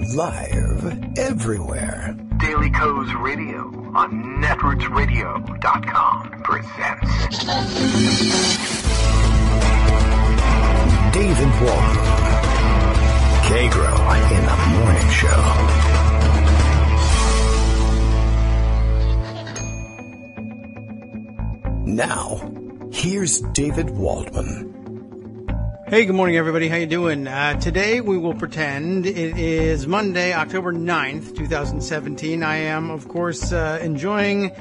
Live everywhere. Daily Co's Radio on netrootsradio.com presents David Walton. Kagro in the Morning Show. Now, here's David Waldman. Hey, good morning, everybody. How you doing? Today we will pretend it is Monday, October 9th, 2017. I am, of course, enjoying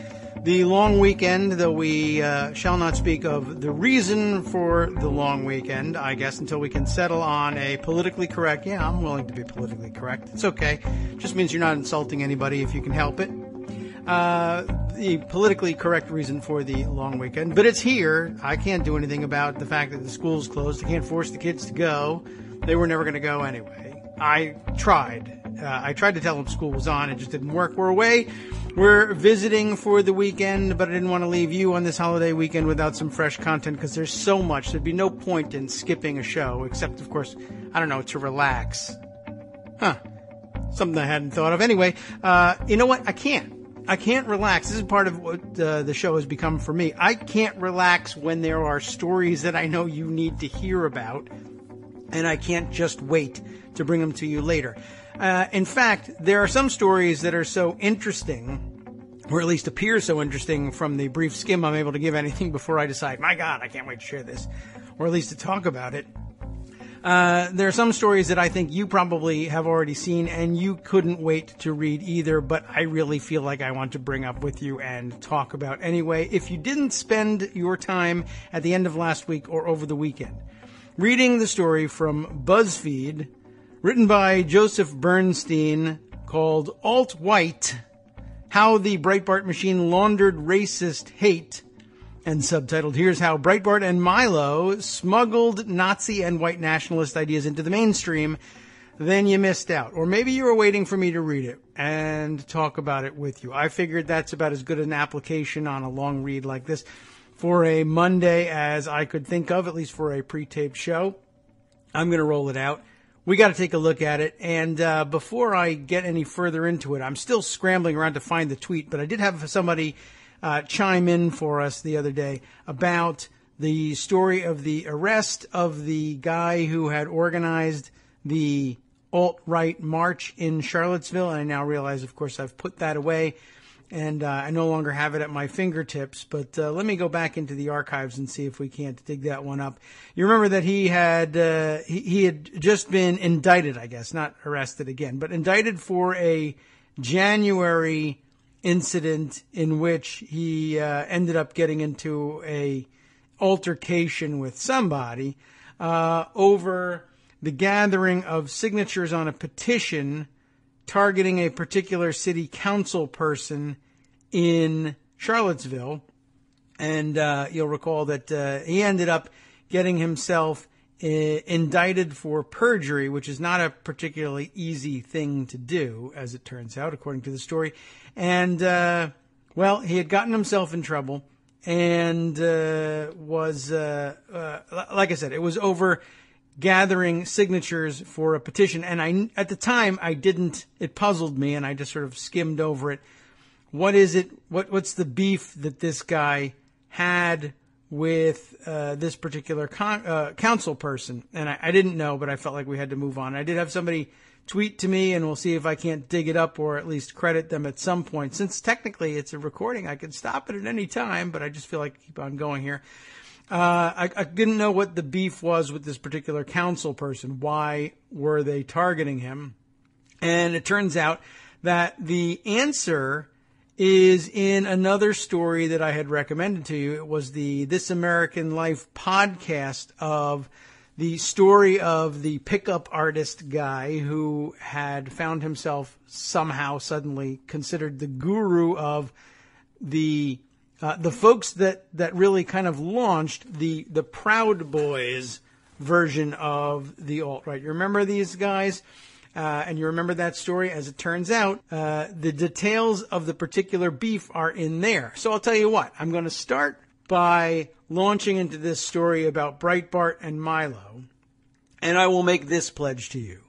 the long weekend, though we shall not speak of the reason for the long weekend, I guess, until we can settle on a politically correct, I'm willing to be politically correct. It's okay. Just means you're not insulting anybody if you can help it. The politically correct reason for the long weekend, but it's here. I can't do anything about the fact that the school's closed. I can't force the kids to go. They were never going to go anyway. I tried to tell them school was on. It just didn't work. We're away. We're visiting for the weekend, but I didn't want to leave you on this holiday weekend without some fresh content because there's so much. There'd be no point in skipping a show, except, of course, I don't know, to relax. Something I hadn't thought of. Anyway, you know what? I can't relax. This is part of what the show has become for me. I can't relax when there are stories that I know you need to hear about, and I can't just wait to bring them to you later. In fact, there are some stories that are so interesting, or at least appear so interesting from the brief skim I'm able to give anything before I decide, my God, I can't wait to share this, or at least to talk about it. There are some stories that I think you probably have already seen and you couldn't wait to read either, but I really feel like I want to bring up with you and talk about anyway. If you didn't spend your time at the end of last week or over the weekend reading the story from BuzzFeed, written by Joseph Bernstein, called Alt-White, How the Breitbart Machine Laundered Racist Hate, and subtitled, Here's How Breitbart and Milo Smuggled Nazi and White Nationalist Ideas into the Mainstream, then you missed out. Or maybe you were waiting for me to read it and talk about it with you. I figured that's about as good an application on a long read like this for a Monday as I could think of, at least for a pre-taped show. I'm going to roll it out. We got to take a look at it. And before I get any further into it, I'm still scrambling around to find the tweet, but I did have somebody chime in for us the other day about the story of the arrest of the guy who had organized the alt-right march in Charlottesville. And I now realize, of course, I've put that away and I no longer have it at my fingertips. But let me go back into the archives and see if we can't dig that one up. You remember that he had just been indicted, I guess, not arrested again, but indicted for a January incident in which he ended up getting into a altercation with somebody over the gathering of signatures on a petition targeting a particular city council person in Charlottesville. And you'll recall that he ended up getting himself indicted for perjury, which is not a particularly easy thing to do, as it turns out, according to the story. And, he had gotten himself in trouble and was, like I said, it was over gathering signatures for a petition. And at the time, it puzzled me, and I just sort of skimmed over it. What is it? What's the beef that this guy had with this particular council person? And I didn't know, but I felt like we had to move on. I did have somebody tweet to me, and we'll see if I can't dig it up or at least credit them at some point. Since technically it's a recording, I could stop it at any time, but I just feel like I keep on going here. I didn't know what the beef was with this particular council person. Why were they targeting him? And it turns out that the answer is in another story that I had recommended to you. It was the This American Life podcast of the story of the pickup artist guy who had found himself somehow suddenly considered the guru of the folks that really kind of launched the Proud Boys version of the alt-right. You remember these guys? And you remember that story? As it turns out, the details of the particular beef are in there. So I'll tell you what, I'm going to start by launching into this story about Breitbart and Milo. And I will make this pledge to you,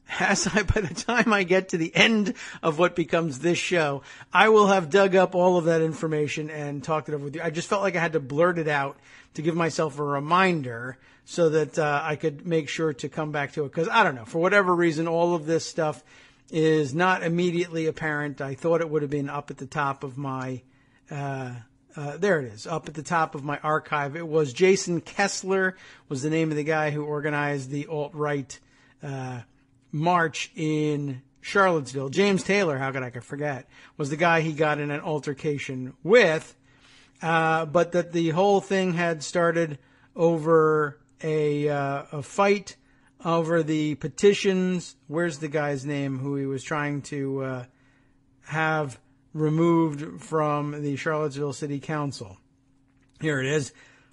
by the time I get to the end of what becomes this show, I will have dug up all of that information and talked it over with you. I just felt like I had to blurt it out to give myself a reminder so that I could make sure to come back to it. Because I don't know, for whatever reason, all of this stuff is not immediately apparent. I thought it would have been up at the top of my, there it is, up at the top of my archive. It was Jason Kessler was the name of the guy who organized the alt-right march in Charlottesville. James Taylor, how could I forget, was the guy he got in an altercation with, but that the whole thing had started over a fight over the petitions. Where's the guy's name who he was trying to have removed from the Charlottesville City Council? Here it is,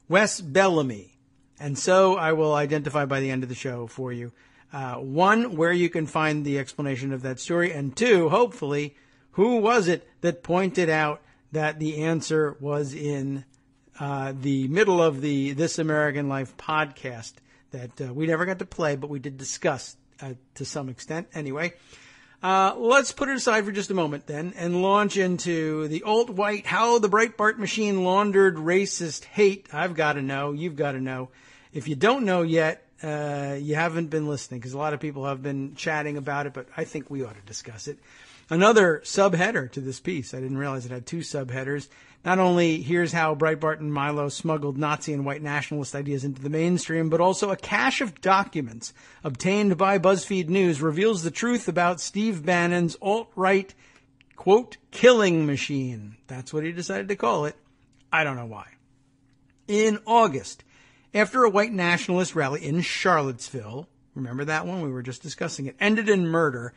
Wes Bellamy. And so I will identify by the end of the show for you. One, where you can find the explanation of that story. And two, hopefully, who was it that pointed out that the answer was in the middle of the This American Life podcast that we never got to play, but we did discuss to some extent. Anyway, let's put it aside for just a moment then and launch into the alt-white, how the Breitbart machine laundered racist hate. I've got to know. You've got to know. If you don't know yet, you haven't been listening, because a lot of people have been chatting about it, but I think we ought to discuss it. Another subheader to this piece. I didn't realize it had two subheaders. Not only here's how Breitbart and Milo smuggled Nazi and white nationalist ideas into the mainstream, but also a cache of documents obtained by BuzzFeed News reveals the truth about Steve Bannon's alt-right, quote, killing machine. That's what he decided to call it. I don't know why. In August, after a white nationalist rally in Charlottesville, remember that one? We were just discussing it, ended in murder,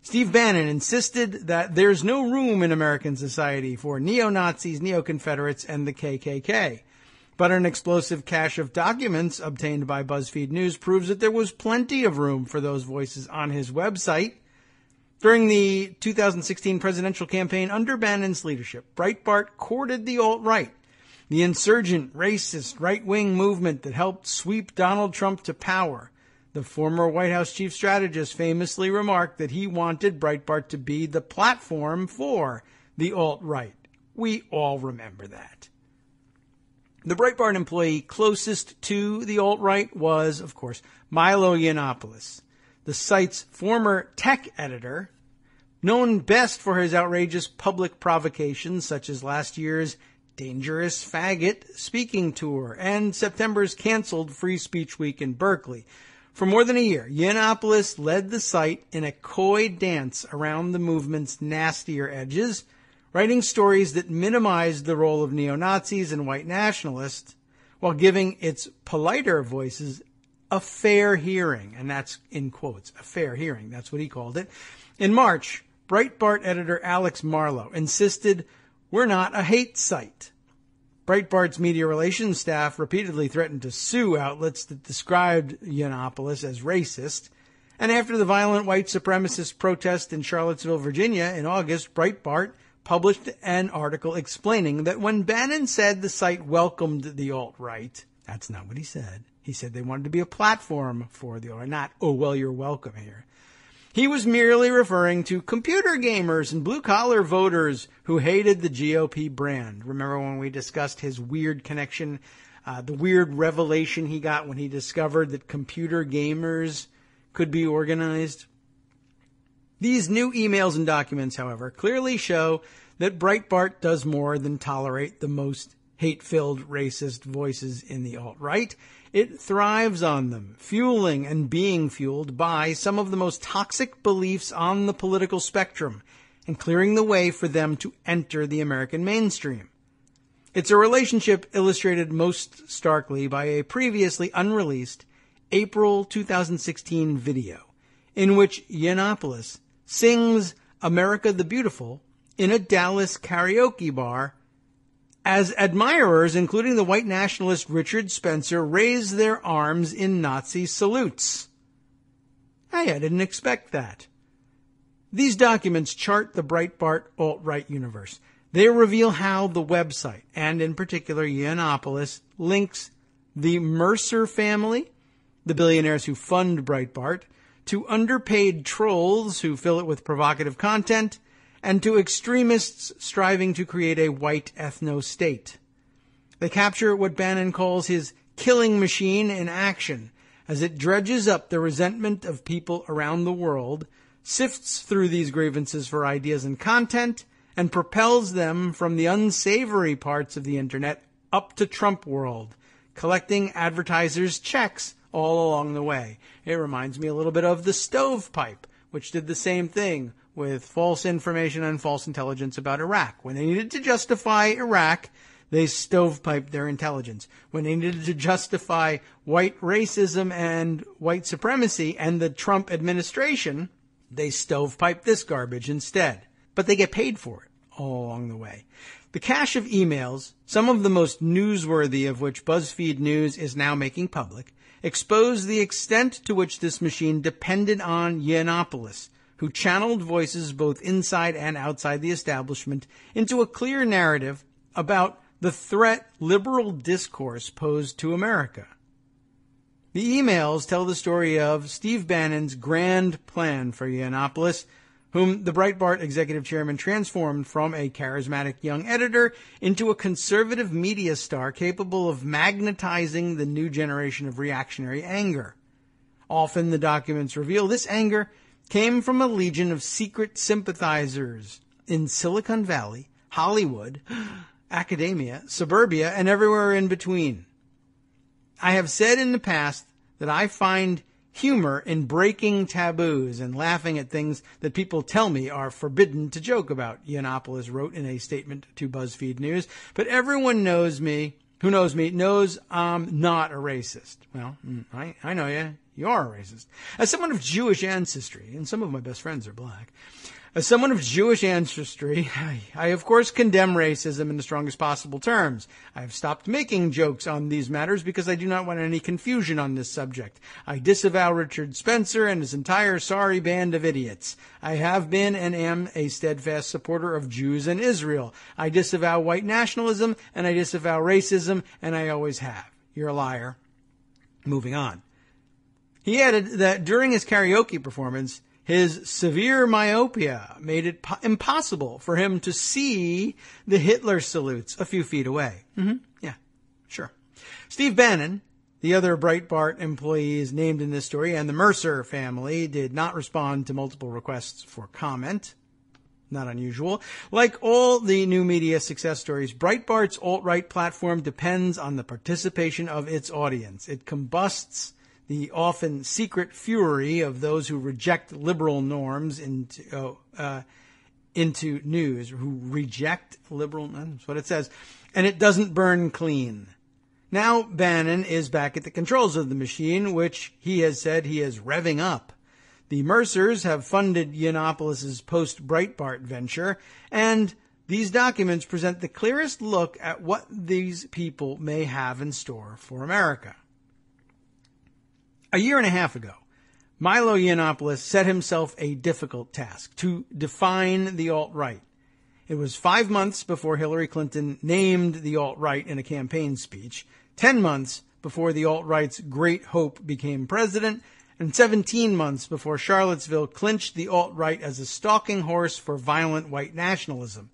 Steve Bannon insisted that there's no room in American society for neo-Nazis, neo-Confederates, and the KKK. But an explosive cache of documents obtained by BuzzFeed News proves that there was plenty of room for those voices on his website. During the 2016 presidential campaign under Bannon's leadership, Breitbart courted the alt-right, the insurgent, racist, right-wing movement that helped sweep Donald Trump to power. The former White House chief strategist famously remarked that he wanted Breitbart to be the platform for the alt-right. We all remember that. The Breitbart employee closest to the alt-right was, of course, Milo Yiannopoulos, the site's former tech editor, known best for his outrageous public provocations such as last year's Dangerous Faggot speaking tour and September's canceled Free Speech Week in Berkeley. For more than a year, Yiannopoulos led the site in a coy dance around the movement's nastier edges, writing stories that minimized the role of neo-Nazis and white nationalists while giving its politer voices a fair hearing. And that's in quotes, a fair hearing. That's what he called it. In March, Breitbart editor Alex Marlow insisted we're not a hate site. Breitbart's media relations staff repeatedly threatened to sue outlets that described Yiannopoulos as racist. And after the violent white supremacist protest in Charlottesville, Virginia in August, Breitbart published an article explaining that when Bannon said the site welcomed the alt-right, that's not what he said. He said they wanted to be a platform for the alt-right, not, oh, well, you're welcome here. He was merely referring to computer gamers and blue-collar voters who hated the GOP brand. Remember when we discussed his weird connection, the weird revelation he got when he discovered that computer gamers could be organized? These new emails and documents, however, clearly show that Breitbart does more than tolerate the most hate-filled racist voices in the alt-right. It thrives on them, fueling and being fueled by some of the most toxic beliefs on the political spectrum and clearing the way for them to enter the American mainstream. It's a relationship illustrated most starkly by a previously unreleased April 2016 video in which Yiannopoulos sings America the Beautiful in a Dallas karaoke bar as admirers, including the white nationalist Richard Spencer, raise their arms in Nazi salutes. Hey, I didn't expect that. These documents chart the Breitbart alt-right universe. They reveal how the website, and in particular Yiannopoulos, links the Mercer family, the billionaires who fund Breitbart, to underpaid trolls who fill it with provocative content, and to extremists striving to create a white ethno-state. They capture what Bannon calls his killing machine in action, as it dredges up the resentment of people around the world, sifts through these grievances for ideas and content, and propels them from the unsavory parts of the internet up to Trump world, collecting advertisers' checks all along the way. It reminds me a little bit of the stovepipe, which did the same thing with false information and false intelligence about Iraq. When they needed to justify Iraq, they stovepiped their intelligence. When they needed to justify white racism and white supremacy and the Trump administration, they stovepiped this garbage instead. But they get paid for it all along the way. The cache of emails, some of the most newsworthy of which BuzzFeed News is now making public, expose the extent to which this machine depended on Yiannopoulos, who channeled voices both inside and outside the establishment into a clear narrative about the threat liberal discourse posed to America. The emails tell the story of Steve Bannon's grand plan for Yiannopoulos, whom the Breitbart executive chairman transformed from a charismatic young editor into a conservative media star capable of magnetizing the new generation of reactionary anger. Often the documents reveal this anger came from a legion of secret sympathizers in Silicon Valley, Hollywood, academia, suburbia, and everywhere in between. I have said in the past that I find humor in breaking taboos and laughing at things that people tell me are forbidden to joke about, Yiannopoulos wrote in a statement to BuzzFeed News. But everyone knows me, who knows me, knows I'm not a racist. Well, I know you. You are a racist. As someone of Jewish ancestry, and some of my best friends are black, as someone of Jewish ancestry, I of course condemn racism in the strongest possible terms. I have stopped making jokes on these matters because I do not want any confusion on this subject. I disavow Richard Spencer and his entire sorry band of idiots. I have been and am a steadfast supporter of Jews and Israel. I disavow white nationalism and I disavow racism, and I always have. You're a liar. Moving on. He added that during his karaoke performance, his severe myopia made it impossible for him to see the Hitler salutes a few feet away. Yeah, sure. Steve Bannon, the other Breitbart employees named in this story, and the Mercer family did not respond to multiple requests for comment. Not unusual. Like all the new media success stories, Breitbart's alt-right platform depends on the participation of its audience. It combusts the often secret fury of those who reject liberal norms into news, who reject liberal, that's what it says, and it doesn't burn clean. Now Bannon is back at the controls of the machine, which he has said he is revving up. The Mercers have funded Yiannopoulos' post-Breitbart venture, and these documents present the clearest look at what these people may have in store for America. A year and a half ago, Milo Yiannopoulos set himself a difficult task: to define the alt-right. It was 5 months before Hillary Clinton named the alt-right in a campaign speech, 10 months before the alt-right's great hope became president, and 17 months before Charlottesville clinched the alt-right as a stalking horse for violent white nationalism.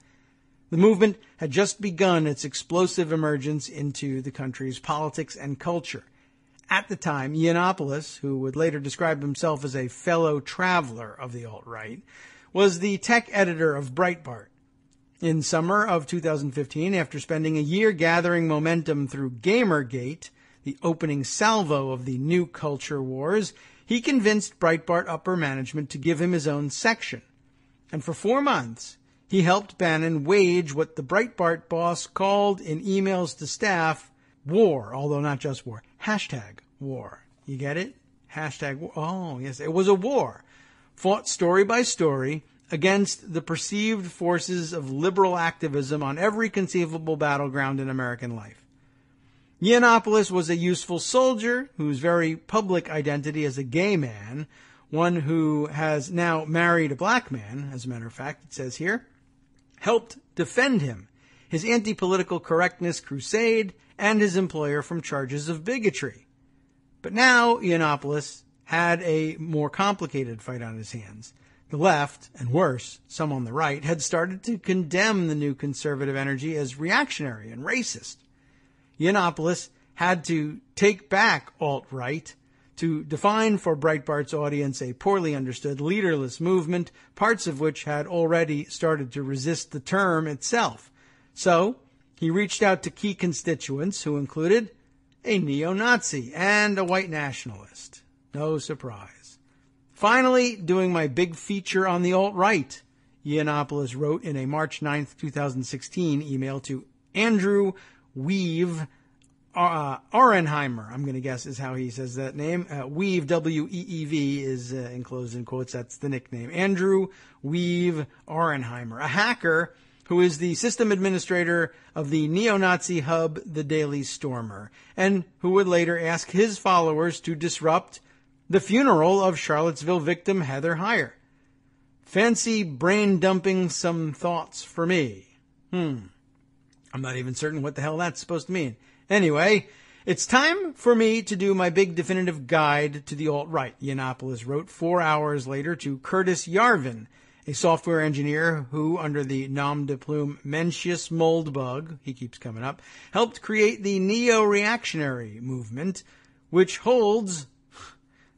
The movement had just begun its explosive emergence into the country's politics and culture. At the time, Yiannopoulos, who would later describe himself as a fellow traveler of the alt-right, was the tech editor of Breitbart. In summer of 2015, after spending a year gathering momentum through Gamergate, the opening salvo of the new culture wars, he convinced Breitbart upper management to give him his own section. And for 4 months, he helped Bannon wage what the Breitbart boss called in emails to staff war, although not just war. Hashtag war. You get it? Hashtag war. Oh, yes, it was a war. Fought story by story against the perceived forces of liberal activism on every conceivable battleground in American life. Yiannopoulos was a useful soldier whose very public identity as a gay man, one who has now married a black man, as a matter of fact, it says here, helped defend him, his anti-political correctness crusade, and his employer from charges of bigotry. But now Yiannopoulos had a more complicated fight on his hands. The left, and worse, some on the right, had started to condemn the new conservative energy as reactionary and racist. Yiannopoulos had to take back alt-right to define for Breitbart's audience a poorly understood leaderless movement, parts of which had already started to resist the term itself. So, he reached out to key constituents who included a neo-Nazi and a white nationalist. No surprise. Finally, doing my big feature on the alt-right, Yiannopoulos wrote in a March 9th, 2016 email to Andrew Weave Aurenheimer, I'm going to guess is how he says that name. Weave, W-E-E-V, is enclosed in quotes. That's the nickname. Andrew Weave Aurenheimer, a hacker who is the system administrator of the neo-Nazi hub, The Daily Stormer, and who would later ask his followers to disrupt the funeral of Charlottesville victim Heather Heyer. Fancy brain dumping some thoughts for me. I'm not even certain what the hell that's supposed to mean. Anyway, it's time for me to do my big definitive guide to the alt-right, Yiannopoulos wrote 4 hours later to Curtis Yarvin, a software engineer who, under the nom de plume Mencius Moldbug, he keeps coming up, helped create the neo-reactionary movement, which holds,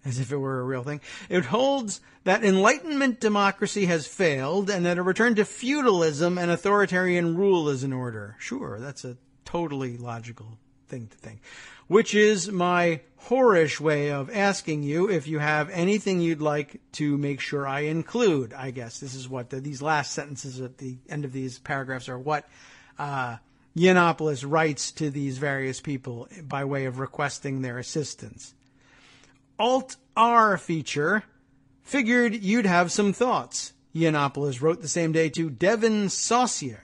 as if it were a real thing, it holds that Enlightenment democracy has failed and that a return to feudalism and authoritarian rule is in order. Sure, that's a totally logical thing to think. Which is my whorish way of asking you if you have anything you'd like to make sure I include. I guess this is what these last sentences at the end of these paragraphs are what Yiannopoulos writes to these various people by way of requesting their assistance. Alt-R feature. Figured you'd have some thoughts. Yiannopoulos wrote the same day to Devin Saucier,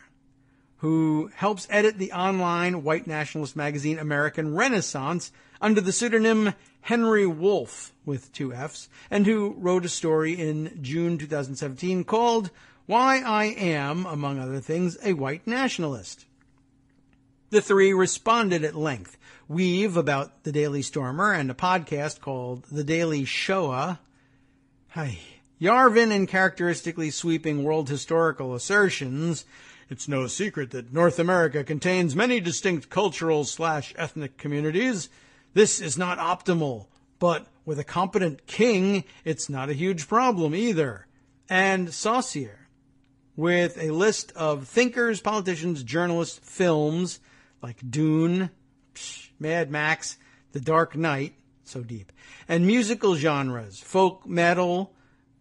who helps edit the online white nationalist magazine American Renaissance under the pseudonym Henry Wolf, with 2 Fs, and who wrote a story in June 2017 called Why I Am, among other things, a White Nationalist. The three responded at length. Weave about the Daily Stormer and a podcast called The Daily Shoah. Yarvin in characteristically sweeping world historical assertions. It's no secret that North America contains many distinct cultural/ethnic communities. This is not optimal, but with a competent king, it's not a huge problem either. And Saucier, with a list of thinkers, politicians, journalists, films like Dune, Mad Max, The Dark Knight, so deep, and musical genres, folk metal,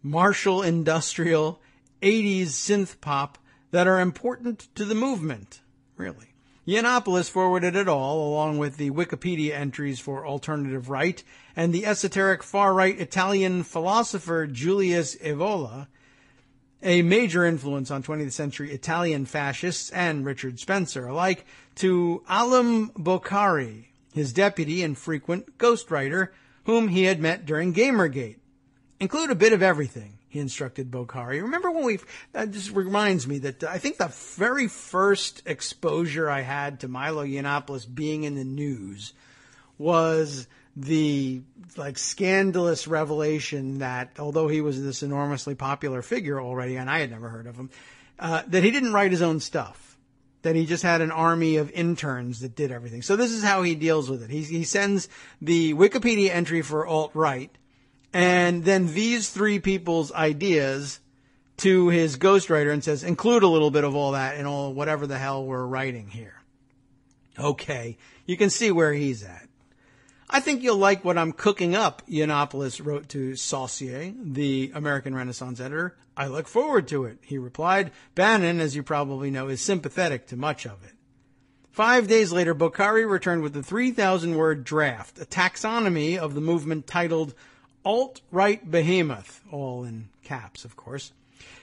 martial industrial, 80s synth pop, that are important to the movement. Really. Yiannopoulos forwarded it all, along with the Wikipedia entries for Alternative Right and the esoteric far-right Italian philosopher Julius Evola, a major influence on 20th century Italian fascists and Richard Spencer alike, to Alim Bokhari, his deputy and frequent ghostwriter, whom he had met during Gamergate. Include a bit of everything, he instructed Bokhari. Remember when that just reminds me that I think the very first exposure I had to Milo Yiannopoulos being in the news was the scandalous revelation that although he was this enormously popular figure already, and I had never heard of him, that he didn't write his own stuff. That he just had an army of interns that did everything. So this is how he deals with it. He sends the Wikipedia entry for alt-right, and then these three people's ideas to his ghostwriter and says, include a little bit of all that in all whatever the hell we're writing here. Okay, you can see where he's at. I think you'll like what I'm cooking up, Yiannopoulos wrote to Saucier, the American Renaissance editor. I look forward to it, he replied. Bannon, as you probably know, is sympathetic to much of it. 5 days later, Bokhari returned with a 3,000-word draft, a taxonomy of the movement titled Alt-Right Behemoth, all in caps, of course.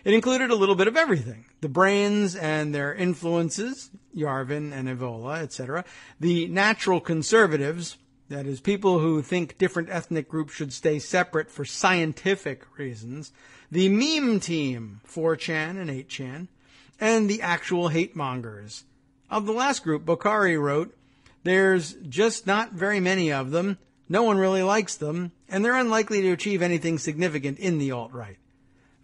It included a little bit of everything. The brains and their influences, Yarvin and Evola, etc. The natural conservatives, that is, people who think different ethnic groups should stay separate for scientific reasons. The meme team, 4chan and 8chan. And the actual hate mongers. Of the last group, Bokhari wrote, there's just not very many of them. No one really likes them, and they're unlikely to achieve anything significant in the alt-right.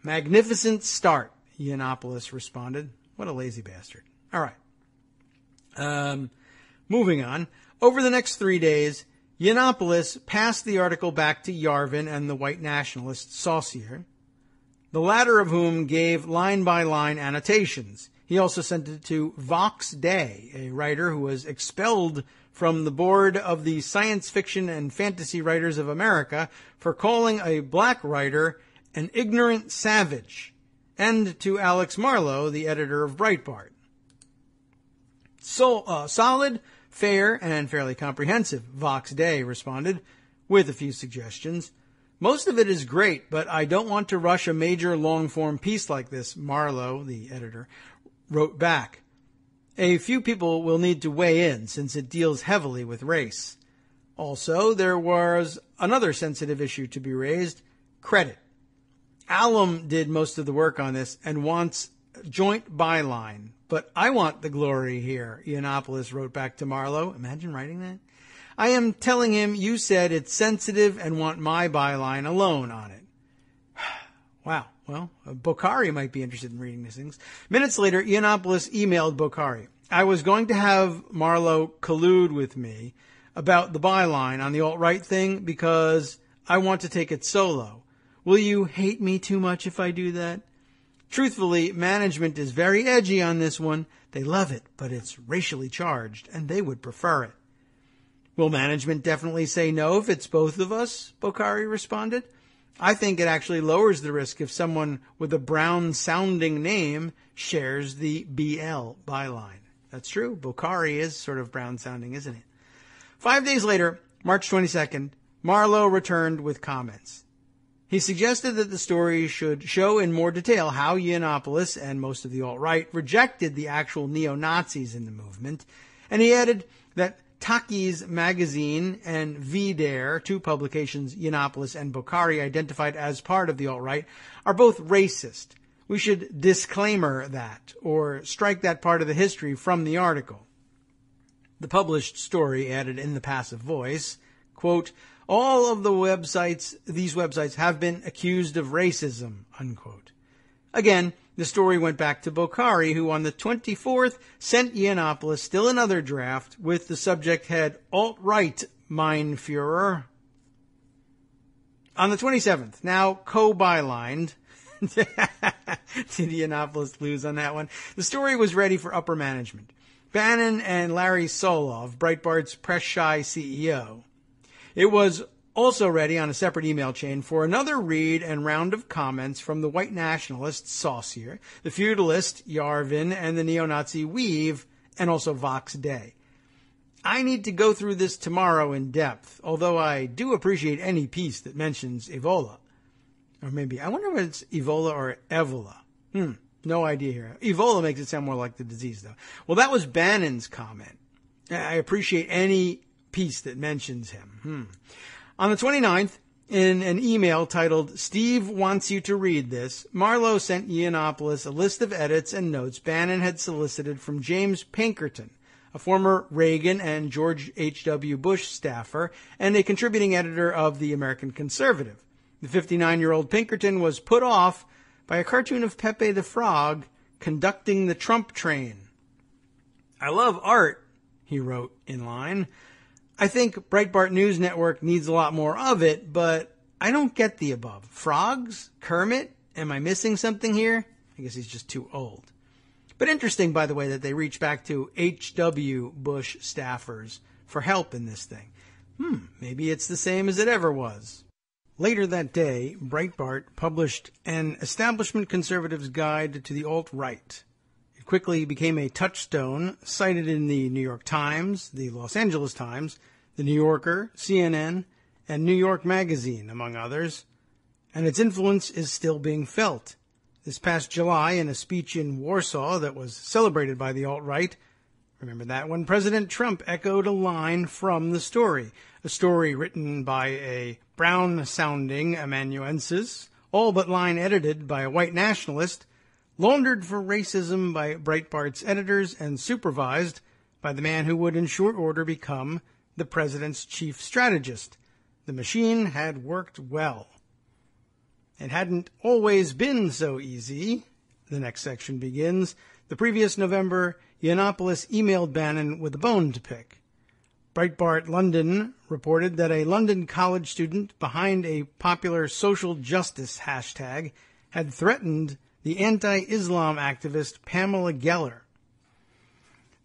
Magnificent start, Yiannopoulos responded. What a lazy bastard. All right. Moving on. Over the next 3 days, Yiannopoulos passed the article back to Yarvin and the white nationalist Saussure, the latter of whom gave line-by-line annotations. He also sent it to Vox Day, a writer who was expelled from the board of the Science Fiction and Fantasy Writers of America for calling a black writer an ignorant savage, and to Alex Marlowe, the editor of Breitbart. Solid, fair, and fairly comprehensive, Vox Day responded, with a few suggestions. Most of it is great, but I don't want to rush a major long-form piece like this, Marlowe, the editor, wrote back. A few people will need to weigh in, since it deals heavily with race. Also, there was another sensitive issue to be raised, credit. Alum did most of the work on this and wants joint byline. But I want the glory here, Yiannopoulos wrote back to Marlowe. Imagine writing that. I am telling him you said it's sensitive and want my byline alone on it. Wow. Well, Bokhari might be interested in reading these things. Minutes later, Yiannopoulos emailed Bokhari. I was going to have Marlowe collude with me about the byline on the alt-right thing because I want to take it solo. Will you hate me too much if I do that? Truthfully, management is very edgy on this one. They love it, but it's racially charged, and they would prefer it. Will management definitely say no if it's both of us? Bokhari responded. I think it actually lowers the risk if someone with a brown-sounding name shares the BL byline. That's true. Bokhari is sort of brown-sounding, isn't it? 5 days later, March 22nd, Marlowe returned with comments. He suggested that the story should show in more detail how Yiannopoulos and most of the alt-right rejected the actual neo-Nazis in the movement, and he added that Taki's magazine and V-Dare, two publications Yiannopoulos and Bokhari identified as part of the alt-right, are both racist. We should disclaimer that, or strike that part of the history from the article. The published story added in the passive voice, quote, all of these websites have been accused of racism, unquote. Again, the story went back to Bokhari, who on the 24th sent Yiannopoulos still another draft with the subject head, Alt-Right, mein Führer. On the 27th, now co-bylined, did Yiannopoulos lose on that one? The story was ready for upper management. Bannon and Larry Solov, Breitbart's press-shy CEO. It was also ready on a separate email chain for another read and round of comments from the white nationalist Saussure, the feudalist Yarvin, and the neo-Nazi Weave, and also Vox Day. I need to go through this tomorrow in depth, although I do appreciate any piece that mentions Ebola. Or maybe, I wonder if it's Ebola or Evola. No idea here. Ebola makes it sound more like the disease, though. Well, that was Bannon's comment. I appreciate any piece that mentions him. On the 29th, in an email titled, Steve wants you to read this, Marlowe sent Yiannopoulos a list of edits and notes Bannon had solicited from James Pinkerton, a former Reagan and George H.W. Bush staffer and a contributing editor of The American Conservative. The 59-year-old Pinkerton was put off by a cartoon of Pepe the Frog conducting the Trump train. I love art, he wrote in line. I think Breitbart News Network needs a lot more of it, but I don't get the above. Frogs? Kermit? Am I missing something here? I guess he's just too old. But interesting, by the way, that they reached back to H.W. Bush staffers for help in this thing. Maybe it's the same as it ever was. Later that day, Breitbart published an establishment conservative's guide to the alt-right. It quickly became a touchstone cited in the New York Times, the Los Angeles Times, the New Yorker, CNN, and New York Magazine, among others, and its influence is still being felt. This past July, in a speech in Warsaw that was celebrated by the alt-right, remember that one, President Trump echoed a line from the story, a story written by a brown-sounding amanuensis, all but line edited by a white nationalist, laundered for racism by Breitbart's editors, and supervised by the man who would in short order become the president's chief strategist, The machine had worked well. It hadn't always been so easy. The next section begins. The previous November, Yiannopoulos emailed Bannon with a bone to pick. Breitbart London reported that a London college student behind a popular social justice hashtag had threatened the anti-Islam activist Pamela Geller.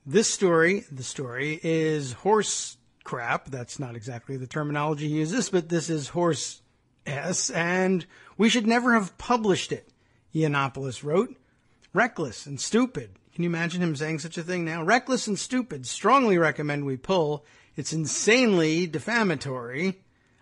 The story is horse crap. That's not exactly the terminology he uses, but this is horse S, and we should never have published it, Yiannopoulos wrote. Reckless and stupid. Can you imagine him saying such a thing now? Reckless and stupid. Strongly recommend we pull. It's insanely defamatory.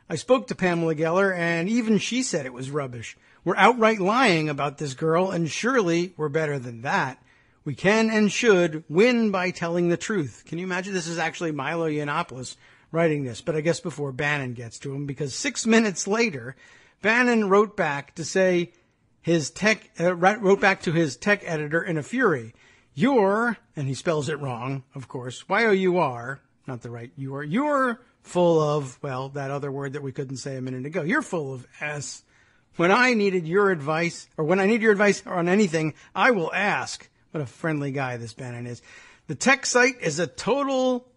I spoke to Pamela Geller, and even she said it was rubbish. We're outright lying about this girl, and surely we're better than that. We can and should win by telling the truth. Can you imagine? This is actually Milo Yiannopoulos writing this, but I guess before Bannon gets to him, because 6 minutes later, Bannon wrote back to say wrote back to his tech editor in a fury. You're, and he spells it wrong, of course, Y-O-U-R, not the right you-are, you're full of, well, that other word that we couldn't say a minute ago. You're full of S. When I needed your advice, or when I need your advice on anything, I will ask. What a friendly guy this Bannon is. The tech site is a total,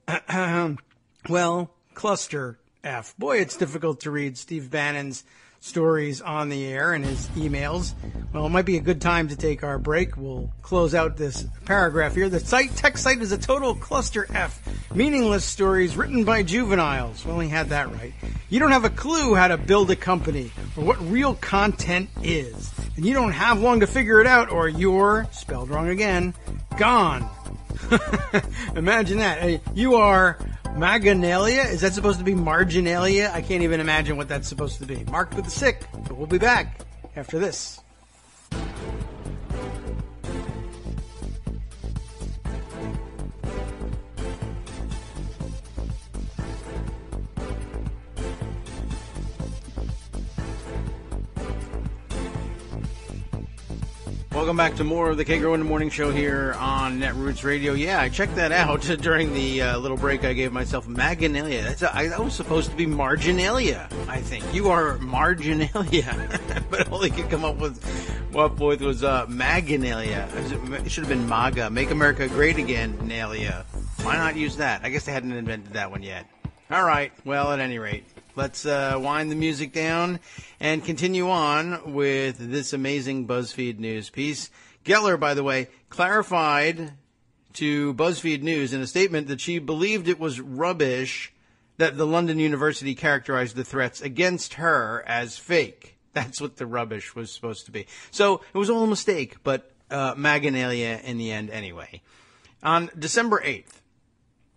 cluster F. Boy, it's difficult to read Steve Bannon's stories on the air and his emails. Well, it might be a good time to take our break. We'll close out this paragraph here. The tech site is a total cluster F. Meaningless stories written by juveniles. Well, he had that right. You don't have a clue how to build a company or what real content is. And you don't have long to figure it out, or you're, spelled wrong again, gone. Imagine that. You are Maganalia? Is that supposed to be marginalia? I can't even imagine what that's supposed to be. Marked with the sick, but we'll be back after this. Welcome back to more of the Kagro in the Morning Show here on Netroots Radio. Yeah, I checked that out during the little break I gave myself. Maganalia. That was supposed to be marginalia, I think. You are marginalia. But all he could come up with was Maganalia. It should have been MAGA. Make America Great Again, Nalia. Why not use that? I guess they hadn't invented that one yet. All right. Well, at any rate, let's wind the music down and continue on with this amazing BuzzFeed News piece. Geller, by the way, clarified to BuzzFeed News in a statement that she believed it was rubbish that the London University characterized the threats against her as fake. That's what the rubbish was supposed to be. So it was all a mistake, but Maganalia in the end anyway. On December 8th,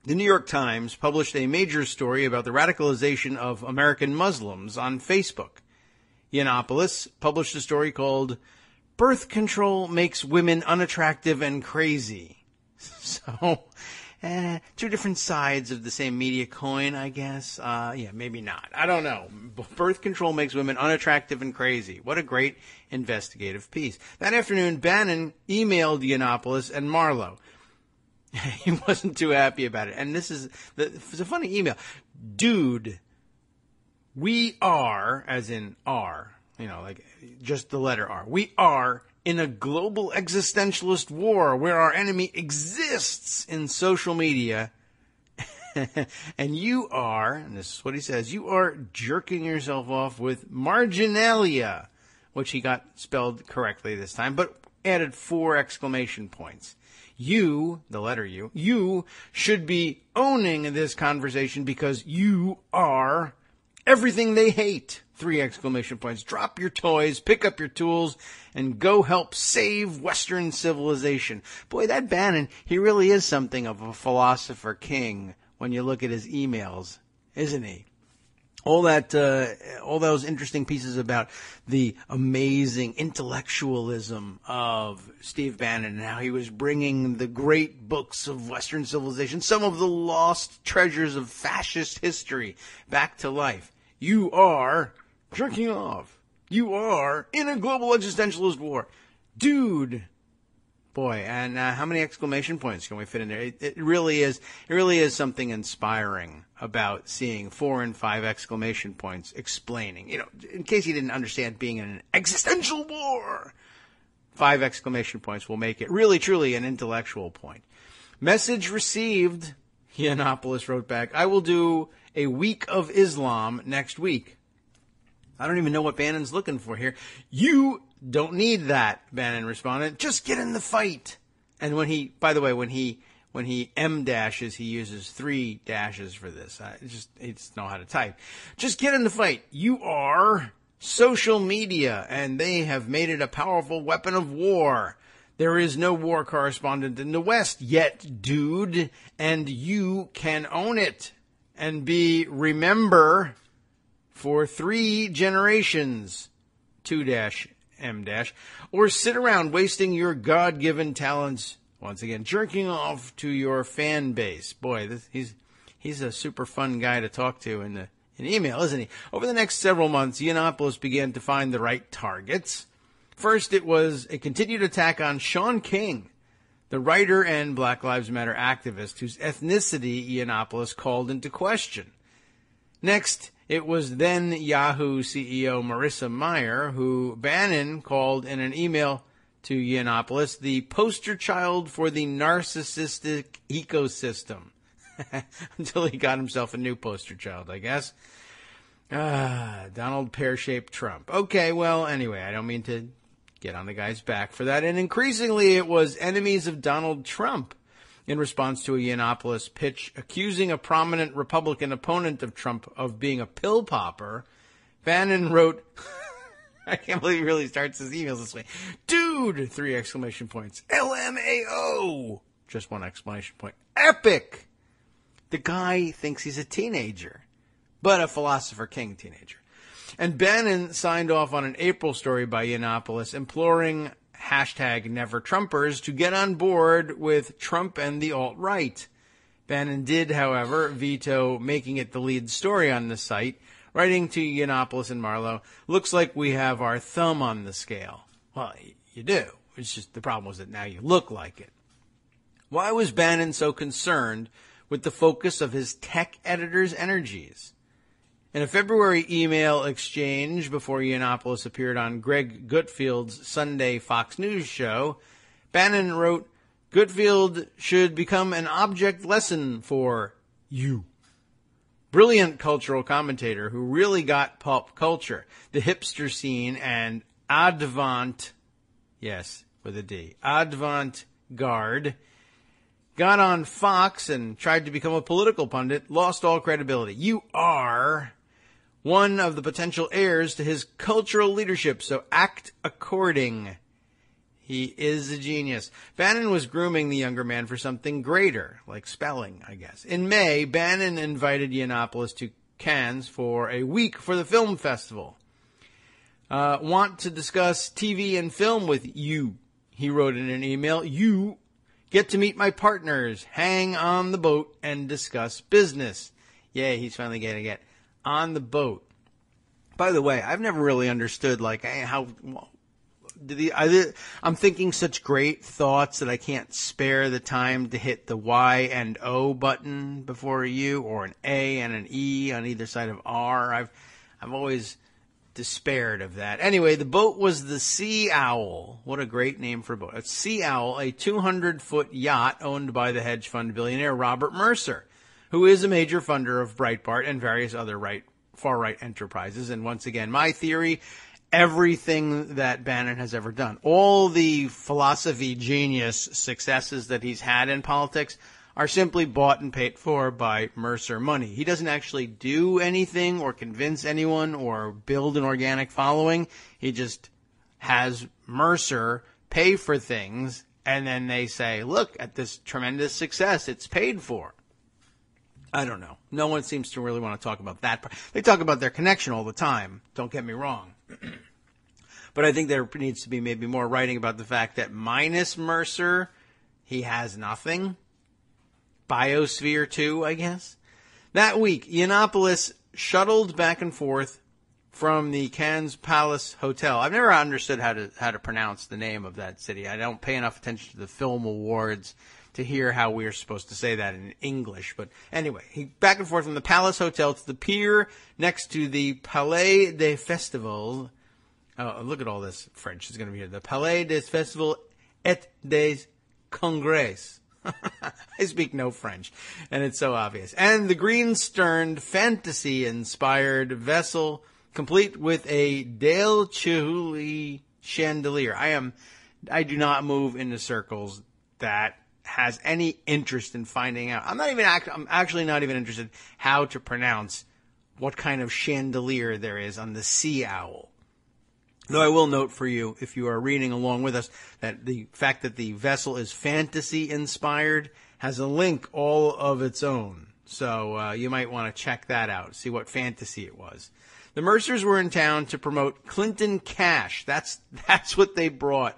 the New York Times published a major story about the radicalization of American Muslims on Facebook. Yiannopoulos published a story called Birth Control Makes Women Unattractive and Crazy. So, two different sides of the same media coin, I guess. Yeah, maybe not. I don't know. Birth control makes women unattractive and crazy. What a great investigative piece. That afternoon, Bannon emailed Yiannopoulos and Marlowe. He wasn't too happy about it. And it's a funny email. Dude, we are, as in are, like just the letter R. We are in a global existentialist war where our enemy exists in social media. And you are, and this is what he says, you are jerking yourself off with marginalia, which he got spelled correctly this time, but added 4 exclamation points. You, the letter U, you should be owning this conversation because you are everything they hate. 3 exclamation points. Drop your toys, pick up your tools, and go help save Western civilization. Boy, that Bannon, he really is something of a philosopher king when you look at his emails, isn't he? All those interesting pieces about the amazing intellectualism of Steve Bannon and how he was bringing the great books of Western civilization, some of the lost treasures of fascist history, back to life. You are jerking off. You are in a global existentialist war. Dude. boy. And how many exclamation points can we fit in there? It really is something inspiring about seeing 4 and 5 exclamation points explaining. In case you didn't understand being in an existential war, 5 exclamation points will make it really, truly an intellectual point. Message received, Yiannopoulos wrote back, I will do a week of Islam next week. I don't even know what Bannon's looking for here. You don't need that, Bannon responded. Just get in the fight. And when he M dashes, he uses 3 dashes for this. He just know how to type. Just get in the fight. You are social media, and they have made it a powerful weapon of war. There is no war correspondent in the West yet, dude, and you can own it and remember for 3 generations, 2-M-, or sit around wasting your God-given talents, once again, jerking off to your fan base. Boy, he's a super fun guy to talk to in email, isn't he? Over the next several months, Yiannopoulos began to find the right targets. First, it was a continued attack on Sean King, the writer and Black Lives Matter activist whose ethnicity Yiannopoulos called into question. Next, it was then Yahoo CEO Marissa Mayer, who Bannon called in an email to Yiannopoulos the poster child for the narcissistic ecosystem. Until he got himself a new poster child, I guess. Donald Pear-Shaped Trump. Okay, well, anyway, I don't mean to get on the guy's back for that. And increasingly, it was enemies of Donald Trump in response to a Yiannopoulos pitch accusing a prominent Republican opponent of Trump of being a pill popper. Bannon wrote, I can't believe he really starts his emails this way. Dude! 3 exclamation points. LMAO! Just 1 exclamation point. Epic! The guy thinks he's a teenager, but a Philosopher King teenager. And Bannon signed off on an April story by Yiannopoulos imploring #NeverTrumpers to get on board with Trump and the alt-right. Bannon did, however, veto making it the lead story on the site, writing to Yiannopoulos and Marlowe, looks like we have our thumb on the scale. Well, you do. It's just the problem was that now you look like it. Why was Bannon so concerned with the focus of his tech editor's energies? In a February email exchange before Yiannopoulos appeared on Greg Gutfield's Sunday Fox News show, Bannon wrote, Gutfield should become an object lesson for you. Brilliant cultural commentator who really got pop culture, the hipster scene, and avant, yes, with a D, avant-garde, got on Fox and tried to become a political pundit, lost all credibility. You are one of the potential heirs to his cultural leadership, so act according. He is a genius. Bannon was grooming the younger man for something greater, like spelling, I guess. In May, Bannon invited Yiannopoulos to Cannes for a week for the film festival. Want to discuss TV and film with you, he wrote in an email. You get to meet my partners, hang on the boat, and discuss business. Yeah, he's finally getting it. On the boat. By the way, I've never really understood, how... I'm thinking such great thoughts that I can't spare the time to hit the Y and O button before a U, or an A and an E on either side of R. I've always despaired of that. Anyway, the boat was the Sea Owl. What a great name for a boat. A Sea Owl, a 200-foot yacht owned by the hedge fund billionaire Robert Mercer, who is a major funder of Breitbart and various other far-right enterprises. And once again, my theory, everything that Bannon has ever done, all the philosophy genius successes that he's had in politics are simply bought and paid for by Mercer money. He doesn't actually do anything or convince anyone or build an organic following. He just has Mercer pay for things, and then they say, look at this tremendous success. It's paid for. I don't know. No one seems to really want to talk about that part. They talk about their connection all the time. Don't get me wrong. But I think there needs to be maybe more writing about the fact that minus Mercer, he has nothing. Biosphere 2, I guess. That week, Yiannopoulos shuttled back and forth from the Cannes Palace Hotel. I've never understood how to pronounce the name of that city. I don't pay enough attention to the film awards to hear how we're supposed to say that in English. But anyway, he back and forth from the Palace Hotel to the pier next to the Palais des Festivals. Oh, look at all this French is going to be here. The Palais des Festivals et des Congrès. I speak no French, and it's so obvious. And the green-sterned, fantasy-inspired vessel, complete with a Dale Chihuly chandelier. I do not move into circles that has any interest in finding out. I'm actually not even interested how to pronounce what kind of chandelier there is on the Sea Owl. Though I will note for you, if you are reading along with us, that the fact that the vessel is fantasy-inspired has a link all of its own. So you might want to check that out, see what fantasy it was. The Mercers were in town to promote Clinton Cash. That's what they brought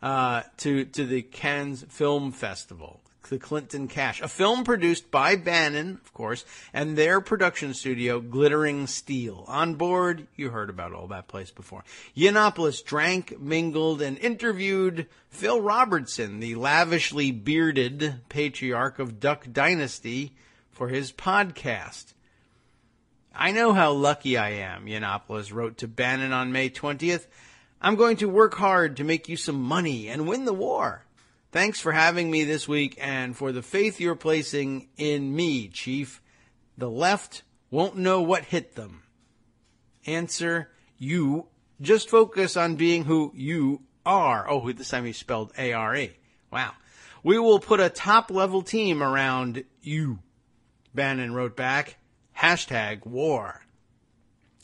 to the Cannes Film Festival. The Clinton Cash, a film produced by Bannon, of course, and their production studio, Glittering Steel. On board, you heard about all that place before. Yiannopoulos drank, mingled, and interviewed Phil Robertson, the lavishly bearded patriarch of Duck Dynasty, for his podcast. I know how lucky I am, Yiannopoulos wrote to Bannon on May 20th. I'm going to work hard to make you some money and win the war. Thanks for having me this week and for the faith you're placing in me, Chief. The left won't know what hit them. Answer, you. Just focus on being who you are. Oh, this time he spelled A-R-E. Wow. We will put a top-level team around you. Bannon wrote back, #war.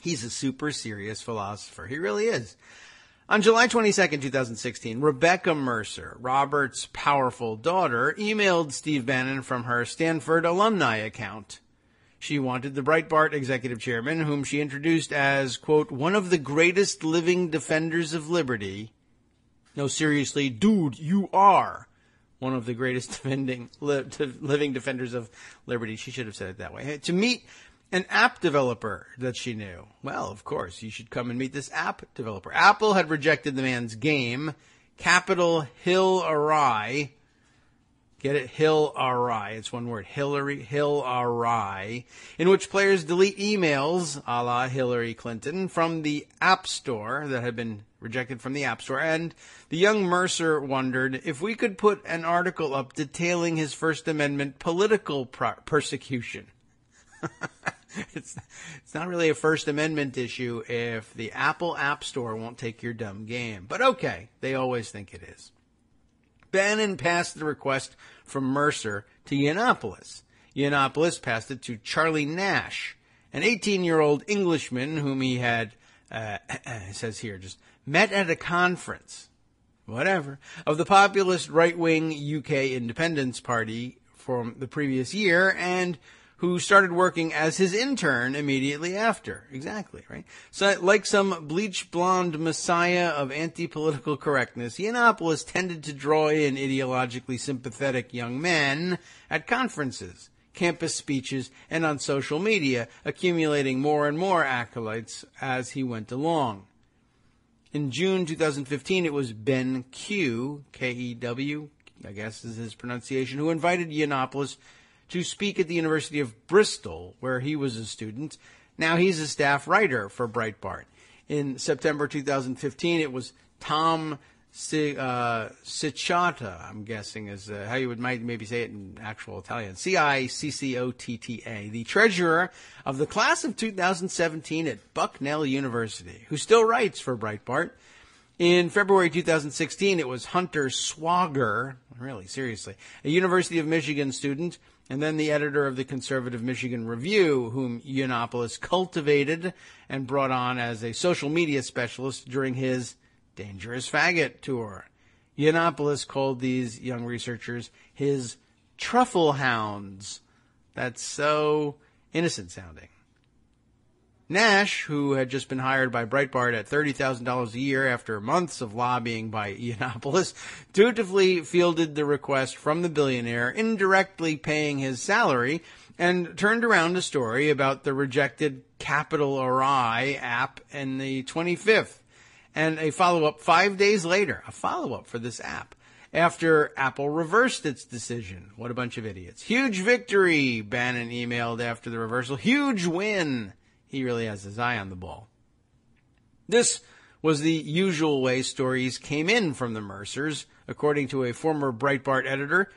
He's a super serious philosopher. He really is. On July 22nd, 2016, Rebecca Mercer, Robert's powerful daughter, emailed Steve Bannon from her Stanford alumni account. She wanted the Breitbart executive chairman, whom she introduced as, quote, one of the greatest living defenders of liberty. No, seriously, dude, you are one of the greatest living defenders of liberty. She should have said it that way. To meet an app developer that she knew. Well, of course, you should come and meet this app developer. Apple had rejected the man's game, Capitol Hill Awry. Get it? Hill Awry. It's one word. Hill Awry. In which players delete emails, a la Hillary Clinton, from the App Store that had been rejected from the App Store. And the young Mercer wondered if we could put an article up detailing his First Amendment political persecution. It's not really a First Amendment issue if the Apple App Store won't take your dumb game. But okay, they always think it is. Bannon passed the request from Mercer to Yiannopoulos. Yiannopoulos passed it to Charlie Nash, an 18-year-old Englishman whom he had, it says here, just met at a conference, whatever, of the populist right-wing UK Independence Party from the previous year, and who started working as his intern immediately after. Exactly, right? So, like some bleach blonde messiah of anti-political correctness, Yiannopoulos tended to draw in ideologically sympathetic young men at conferences, campus speeches, and on social media, accumulating more and more acolytes as he went along. In June 2015, it was Ben Q, K-E-W, I guess is his pronunciation, who invited Yiannopoulos to speak at the University of Bristol, where he was a student. Now he's a staff writer for Breitbart. In September 2015, it was Tom Ciccotta, I'm guessing is how you might maybe say it in actual Italian, Ciccotta, the treasurer of the class of 2017 at Bucknell University, who still writes for Breitbart. In February 2016, it was Hunter Swager, really, seriously, a University of Michigan student, and then the editor of the conservative Michigan Review, whom Yiannopoulos cultivated and brought on as a social media specialist during his Dangerous Faggot tour. Yiannopoulos called these young researchers his truffle hounds. That's so innocent sounding. Nash, who had just been hired by Breitbart at $30,000 a year after months of lobbying by Yiannopoulos, dutifully fielded the request from the billionaire, indirectly paying his salary and turned around a story about the rejected Capital Awry app in the 25th, and a follow-up 5 days later, a follow-up for this app, after Apple reversed its decision. What a bunch of idiots. Huge victory, Bannon emailed after the reversal. Huge win. He really has his eye on the ball. This was the usual way stories came in from the Mercers, according to a former Breitbart editor,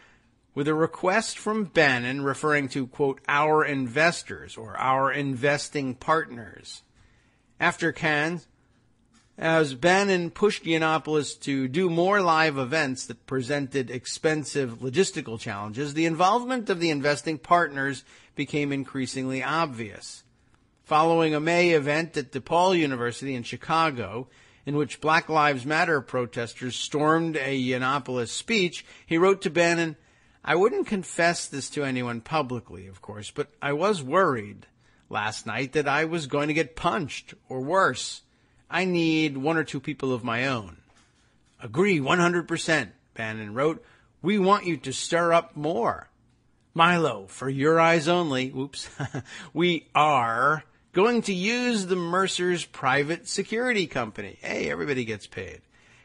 with a request from Bannon referring to, quote, our investors or our investing partners. After Cannes, as Bannon pushed Yiannopoulos to do more live events that presented expensive logistical challenges, the involvement of the investing partners became increasingly obvious. Following a May event at DePaul University in Chicago, in which Black Lives Matter protesters stormed a Yiannopoulos speech, he wrote to Bannon, I wouldn't confess this to anyone publicly, of course, but I was worried last night that I was going to get punched or worse. I need one or two people of my own. Agree 100%, Bannon wrote. We want you to stir up more. Milo, for your eyes only, we are going to use the Mercer's private security company. Hey, everybody gets paid.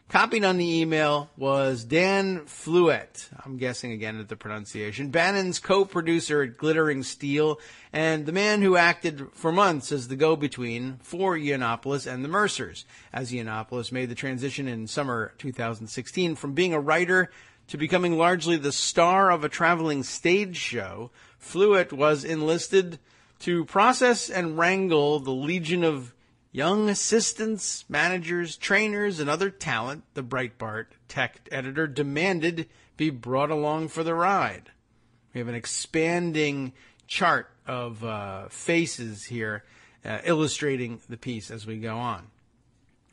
Copied on the email was Dan Fluet, I'm guessing again at the pronunciation, Bannon's co-producer at Glittering Steel, and the man who acted for months as the go-between for Yiannopoulos and the Mercers, as Yiannopoulos made the transition in summer 2016 from being a writer to becoming largely the star of a traveling stage show. Fluet was enlisted to process and wrangle the legion of young assistants, managers, trainers, and other talent the Breitbart tech editor demanded be brought along for the ride. We have an expanding chart of faces here illustrating the piece as we go on.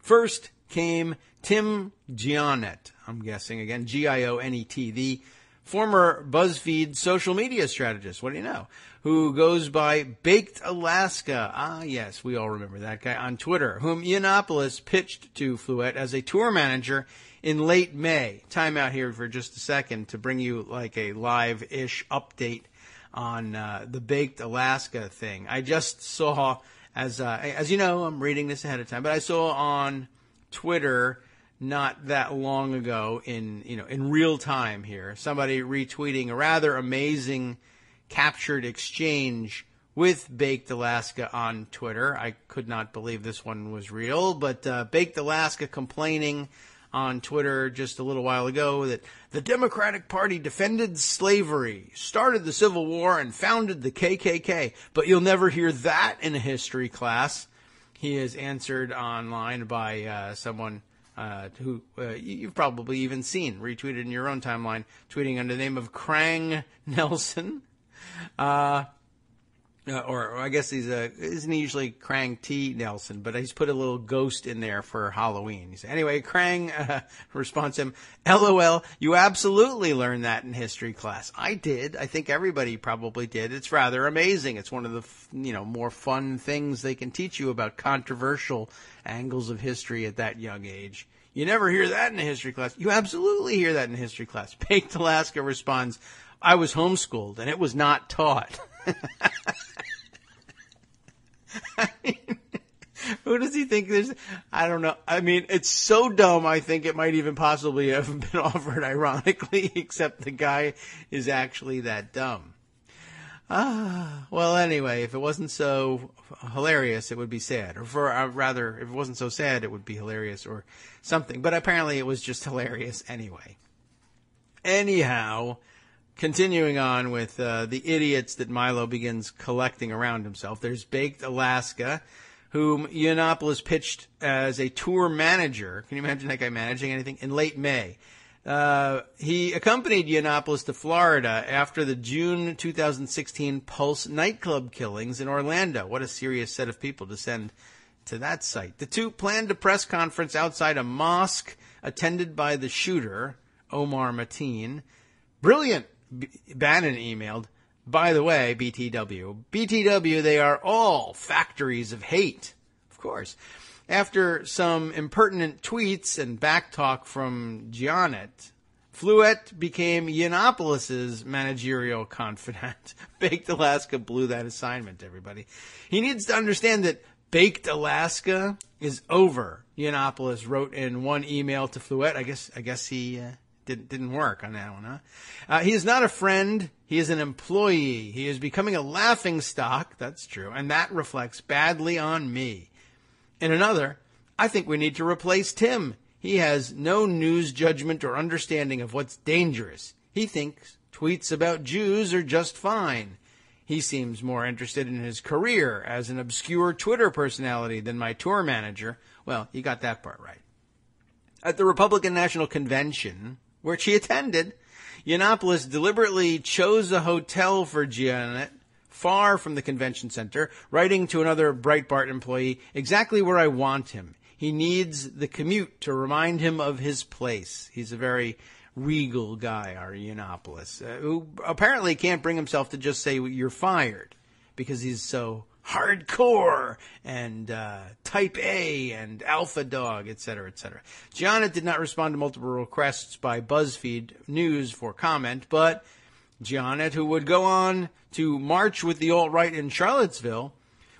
First came Tim Gionet, I'm guessing again, Gionet, the former BuzzFeed social media strategist, what do you know, who goes by Baked Alaska. Ah, yes, we all remember that guy on Twitter, whom Yiannopoulos pitched to Fluet as a tour manager in late May. Time out here for just a second to bring you like a live-ish update on the Baked Alaska thing. I just saw, as you know, I'm reading this ahead of time, but I saw on Twitter not that long ago in real time here, somebody retweeting a rather amazing captured exchange with Baked Alaska on Twitter. I could not believe this one was real, but Baked Alaska complaining on Twitter just a little while ago that the Democratic Party defended slavery, started the Civil War, and founded the KKK. But you'll never hear that in a history class. He is answered online by someone who you've probably even seen, retweeted in your own timeline, tweeting under the name of Krang Nelson. Or I guess isn't he usually Krang T. Nelson, but he's put a little ghost in there for Halloween. He said, anyway, Krang responds to him, LOL, you absolutely learned that in history class. I did. I think everybody probably did. It's rather amazing. It's one of the, more fun things they can teach you about controversial angles of history at that young age. You never hear that in a history class. You absolutely hear that in a history class. Baked Alaska responds, I was homeschooled and it was not taught. I mean, who does he think there's? I don't know. I mean, it's so dumb, I think it might even possibly have been offered ironically, except the guy is actually that dumb. Well, anyway, if it wasn't so hilarious, it would be sad. Or rather, if it wasn't so sad, it would be hilarious or something. But apparently it was just hilarious anyway. Anyhow, continuing on with the idiots that Milo begins collecting around himself, there's Baked Alaska, whom Yiannopoulos pitched as a tour manager. Can you imagine that guy managing anything? In late May. He accompanied Yiannopoulos to Florida after the June 2016 Pulse nightclub killings in Orlando. What a serious set of people to send to that site. The two planned a press conference outside a mosque attended by the shooter, Omar Mateen. Brilliant, Bannon emailed. By the way, BTW, they are all factories of hate. Of course. After some impertinent tweets and backtalk from Gionet, Fluette became Yiannopoulos' managerial confidant. Baked Alaska blew that assignment, everybody. He needs to understand that Baked Alaska is over, Yiannopoulos wrote in one email to Fluette. I guess he didn't work on that one, huh? He is not a friend. He is an employee. He is becoming a laughingstock. That's true. And that reflects badly on me. In another, I think we need to replace Tim. He has no news judgment or understanding of what's dangerous. He thinks tweets about Jews are just fine. He seems more interested in his career as an obscure Twitter personality than my tour manager. Well, you got that part right. At the Republican National Convention, which he attended, Yiannopoulos deliberately chose a hotel for Janet far from the convention center, writing to another Breitbart employee, exactly where I want him. He needs the commute to remind him of his place. He's a very regal guy, our Yiannopoulos, who apparently can't bring himself to just say you're fired because he's so hardcore and type A and alpha dog, etc., etc. Janet did not respond to multiple requests by BuzzFeed News for comment, but Janet, who would go on to march with the alt-right in Charlottesville,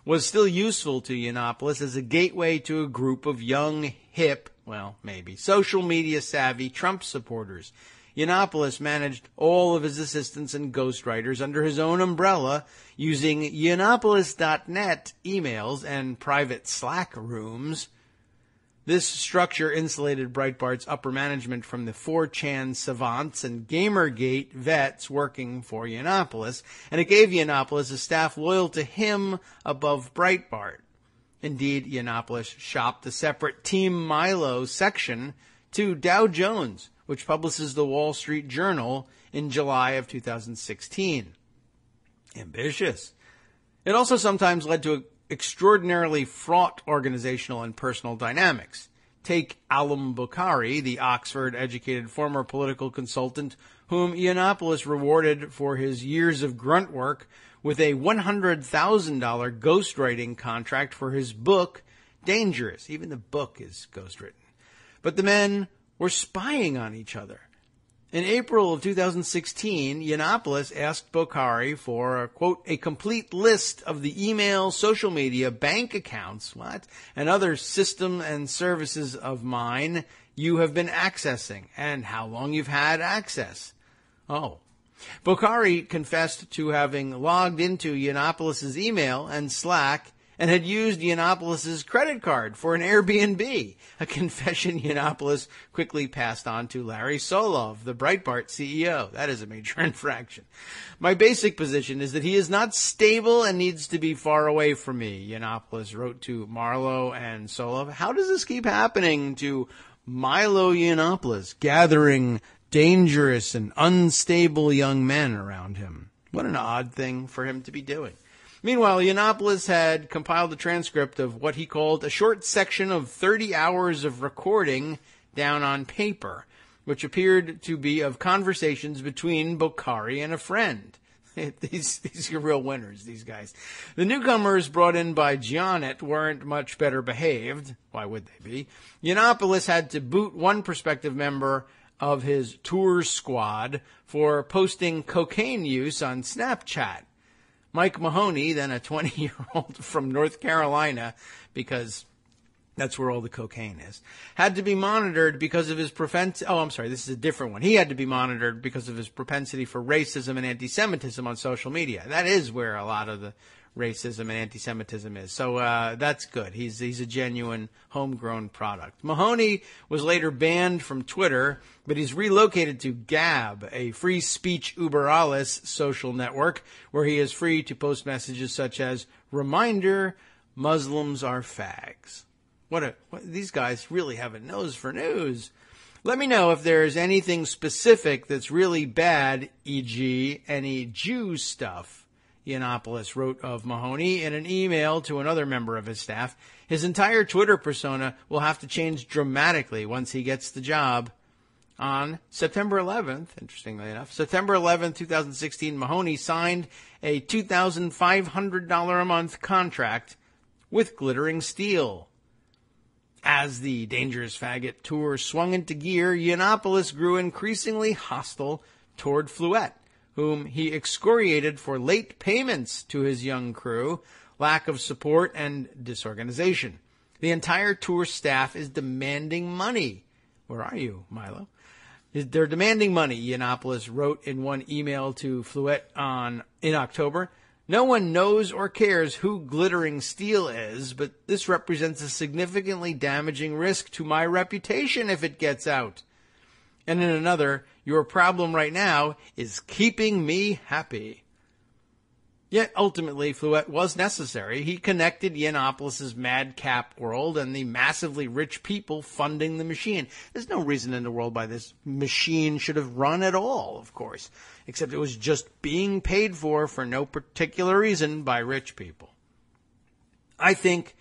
was still useful to Yiannopoulos as a gateway to a group of young, hip, well, maybe, social media savvy Trump supporters. Yiannopoulos managed all of his assistants and ghostwriters under his own umbrella using Yiannopoulos.net emails and private Slack rooms. This structure insulated Breitbart's upper management from the 4chan savants and Gamergate vets working for Yiannopoulos, and it gave Yiannopoulos a staff loyal to him above Breitbart. Indeed, Yiannopoulos shopped a separate Team Milo section to Dow Jones, which publishes the Wall Street Journal in July of 2016. Ambitious. It also sometimes led to extraordinarily fraught organizational and personal dynamics. Take Alam Bukhari, the Oxford-educated former political consultant whom Yiannopoulos rewarded for his years of grunt work with a $100,000 ghostwriting contract for his book, Dangerous. Even the book is ghostwritten. But the men were spying on each other. In April of 2016, Yiannopoulos asked Bukhari for, quote, a complete list of the email, social media, bank accounts, and other system and services of mine you have been accessing and how long you've had access. Oh. Bukhari confessed to having logged into Yiannopoulos' email and Slack and had used Yiannopoulos' credit card for an Airbnb, a confession Yiannopoulos quickly passed on to Larry Solov, the Breitbart CEO. That is a major infraction. My basic position is that he is not stable and needs to be far away from me, Yiannopoulos wrote to Marlowe and Solov. How does this keep happening to Milo Yiannopoulos, gathering dangerous and unstable young men around him? What an odd thing for him to be doing. Meanwhile, Yiannopoulos had compiled a transcript of what he called a short section of 30 hours of recording down on paper, which appeared to be of conversations between Bukhari and a friend. These are real winners, these guys. The newcomers brought in by Janet weren't much better behaved. Why would they be? Yiannopoulos had to boot one prospective member of his tour squad for posting cocaine use on Snapchat. Mike Mahoney, then a 20-year-old from North Carolina, because that's where all the cocaine is, had to be monitored because of his this is a different one. He had to be monitored because of his propensity for racism and anti-Semitism on social media. That is where a lot of the racism and anti-Semitism is. So that's good. He's a genuine homegrown product. Mahoney was later banned from Twitter, but he's relocated to Gab, a free speech Uber alles social network, where he is free to post messages such as, reminder, Muslims are fags. These guys really have a nose for news. Let me know if there's anything specific that's really bad, e.g. any Jew stuff. Yiannopoulos wrote of Mahoney in an email to another member of his staff. His entire Twitter persona will have to change dramatically once he gets the job. On September 11th, interestingly enough, September 11th, 2016, Mahoney signed a $2,500 a month contract with Glittering Steel. As the Dangerous Faggot tour swung into gear, Yiannopoulos grew increasingly hostile toward Fluette, whom he excoriated for late payments to his young crew, lack of support, and disorganization. The entire tour staff is demanding money. Where are you, Milo? They're demanding money, Yiannopoulos wrote in one email to Fluette in October. No one knows or cares who Glittering Steel is, but this represents a significantly damaging risk to my reputation if it gets out. And in another, your problem right now is keeping me happy. Yet ultimately, Fluette was necessary. He connected Yiannopoulos' madcap world and the massively rich people funding the machine. There's no reason in the world why this machine should have run at all, of course, except it was just being paid for no particular reason by rich people. I think